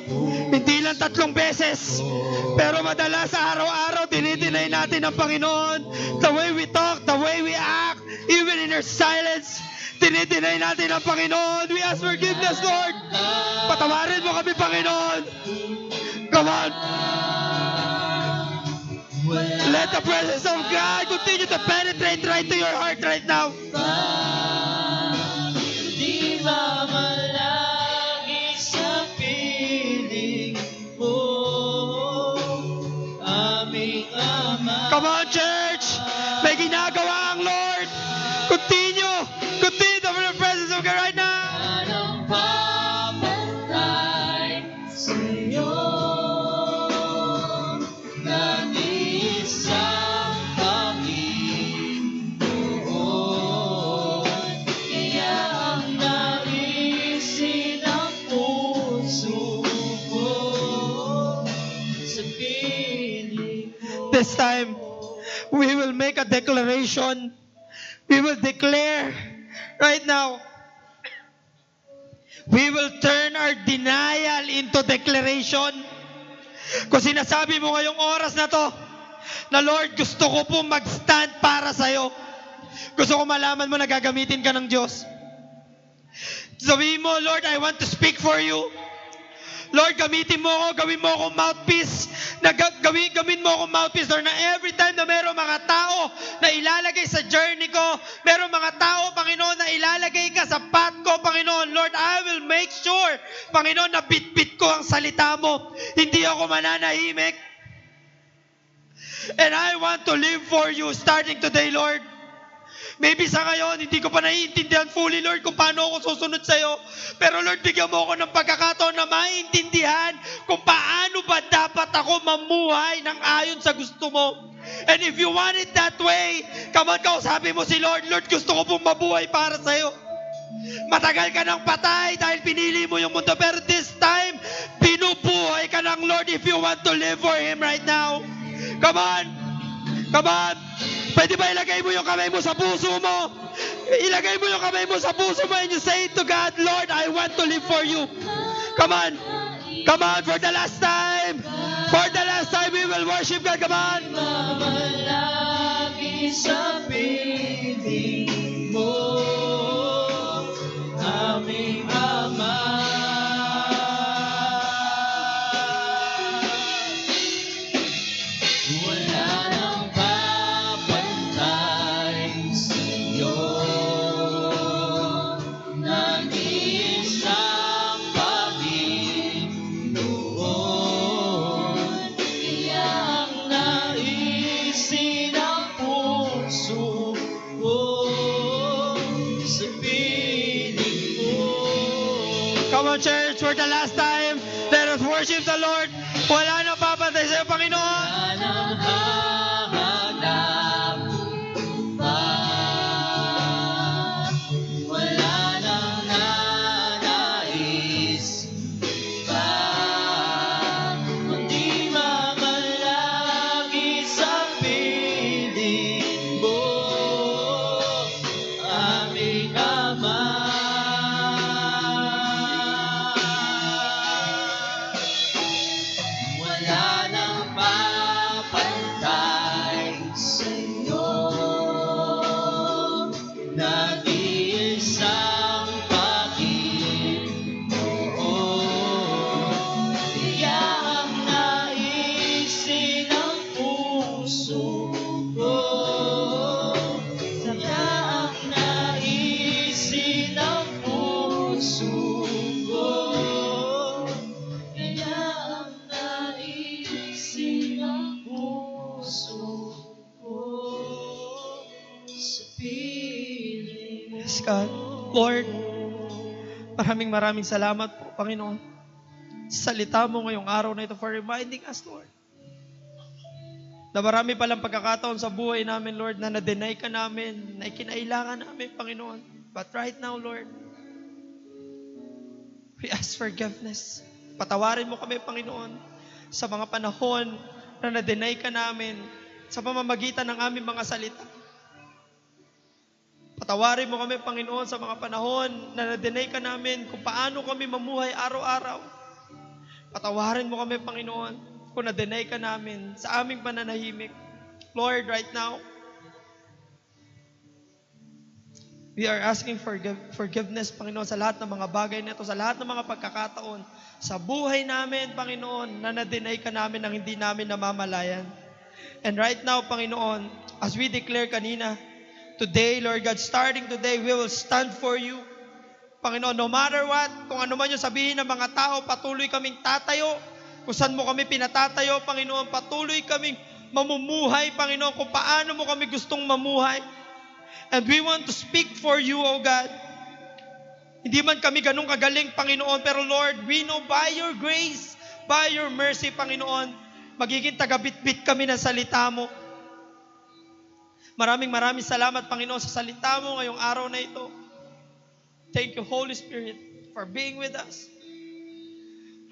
Hindi lang 3 beses, pero madalas sa araw-araw, dinidinay natin ang Panginoon. The way we talk, the way we act, even in our silence, dinidinay natin ang Panginoon. We ask forgiveness, Lord. Patawarin mo kami, Panginoon. Come on. Let the presence of God continue to penetrate right to your heart right now. Di mamalagi sa piling mo, aming Ama. Come on, church. May ginagawa ang Lord. Continue to the presence of God right now. Anong papantay sa'yo, nag-iisang Panginoon, kaya ang naisin ang puso ko sa piling mo. This time, we will make a declaration. We will declare right now. We will turn our denial into declaration. Kung sinasabi mo ngayong oras na to, na Lord, gusto ko po mag-stand para sa'yo. Gusto ko malaman mo na gagamitin ka ng Diyos. Sabihin mo, Lord, I want to speak for you. Lord, gamitin mo ako, gawin mo akong mouthpiece. Gawin mo akong mouthpiece, Lord, na every time na mayroong mga tao na ilalagay sa journey ko, mayroong mga tao, Panginoon, na ilalagay ka sa path ko, Panginoon, Lord, I will make sure, Panginoon, na bit-bit ko ang salita mo. Hindi ako mananahimik. And I want to live for you starting today, Lord. Maybe sa ngayon, hindi ko pa naiintindihan fully, Lord, kung paano ako susunod sa'yo. Pero Lord, bigyan mo ako ng pagkakataon na maintindihan kung paano ba dapat ako mamuhay ng ayon sa gusto mo. And if you want it that way, come on, kausapin mo si Lord. Lord, gusto ko pong mabuhay para sa'yo. Matagal ka ng patay dahil pinili mo yung mundo. Pero this time, binubuhay ka ng Lord if you want to live for Him right now. Come on! Come on! Pwede ba ilagay mo yung kamay mo sa puso mo? Ilagay mo yung kamay mo sa puso mo and you say to God, Lord, I want to live for you. Come on. Come on, for the last time. For the last time, we will worship God. Come on. Mamalagi sa piling mo, aming Ama. Wala nang papantay sa'yo, nag-iisang Panginoon. Iyang naisin ang puso ko sa piling mo. Come on, church, for the last time. Let us worship the Lord. Wala nang papantay sa'yo, Panginoon. Wala nang hahanap pa, wala nang nanais pa, kundi mamalagi sa piling mo, aming Ama. Wala nang papantay sa'yo, nag-iisang Panginoon. Iyang naisin ang puso ko, iyang naisin ang puso ko. Iyang naisin ang puso ko sa piling mo. Yes, God. Lord, maraming salamat po, Panginoon. Sa salita mo ngayong araw na ito for reminding us, Lord, na marami palang pagkakataon sa buhay namin, Lord, na na-deny ka namin, na ikinailangan namin, Panginoon. But right now, Lord, we ask forgiveness. Patawarin mo kami, Panginoon, sa mga panahon na na-deny ka namin sa pamamagitan ng aming mga salita. Patawarin mo kami, Panginoon, sa mga panahon na na-deny ka namin kung paano kami mamuhay araw-araw. Patawarin mo kami, Panginoon, kung na-deny ka namin sa aming pananahimik. Lord, right now, we are asking for forgiveness, Panginoon, sa lahat ng mga bagay na ito, sa lahat ng mga pagkakataon, sa buhay namin, Panginoon, na na-deny ka namin nang hindi namin namamalayan. And right now, Panginoon, as we declare kanina, today, Lord God, starting today, we will stand for you. Panginoon, no matter what, kung ano man yung sabihin ng mga tao, patuloy kaming tatayo. Kung saan mo kami pinatatayo, Panginoon, patuloy kaming mamumuhay, Panginoon, kung paano mo kami gustong mamuhay. And we want to speak for you, O God. Hindi man kami ganun kagaling, Panginoon, pero Lord, we know by your grace, by your mercy, Panginoon, magiging tagabitbit kami ng salita mo. Maraming salamat, Panginoon, sa salita mo ngayong araw na ito. Thank you, Holy Spirit, for being with us.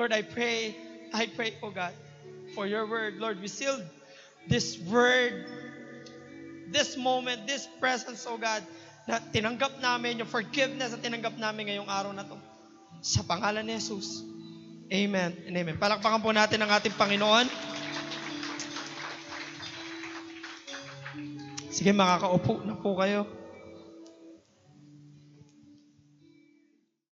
Lord, I pray, oh God, for your word. Lord, we seal this word, this moment, this presence, oh God, na tinanggap namin, yung forgiveness na tinanggap namin ngayong araw na to. Sa pangalan ni Jesus. Amen and amen. Palakpakan po natin ang ating Panginoon. Sige, makakaupo na po kayo.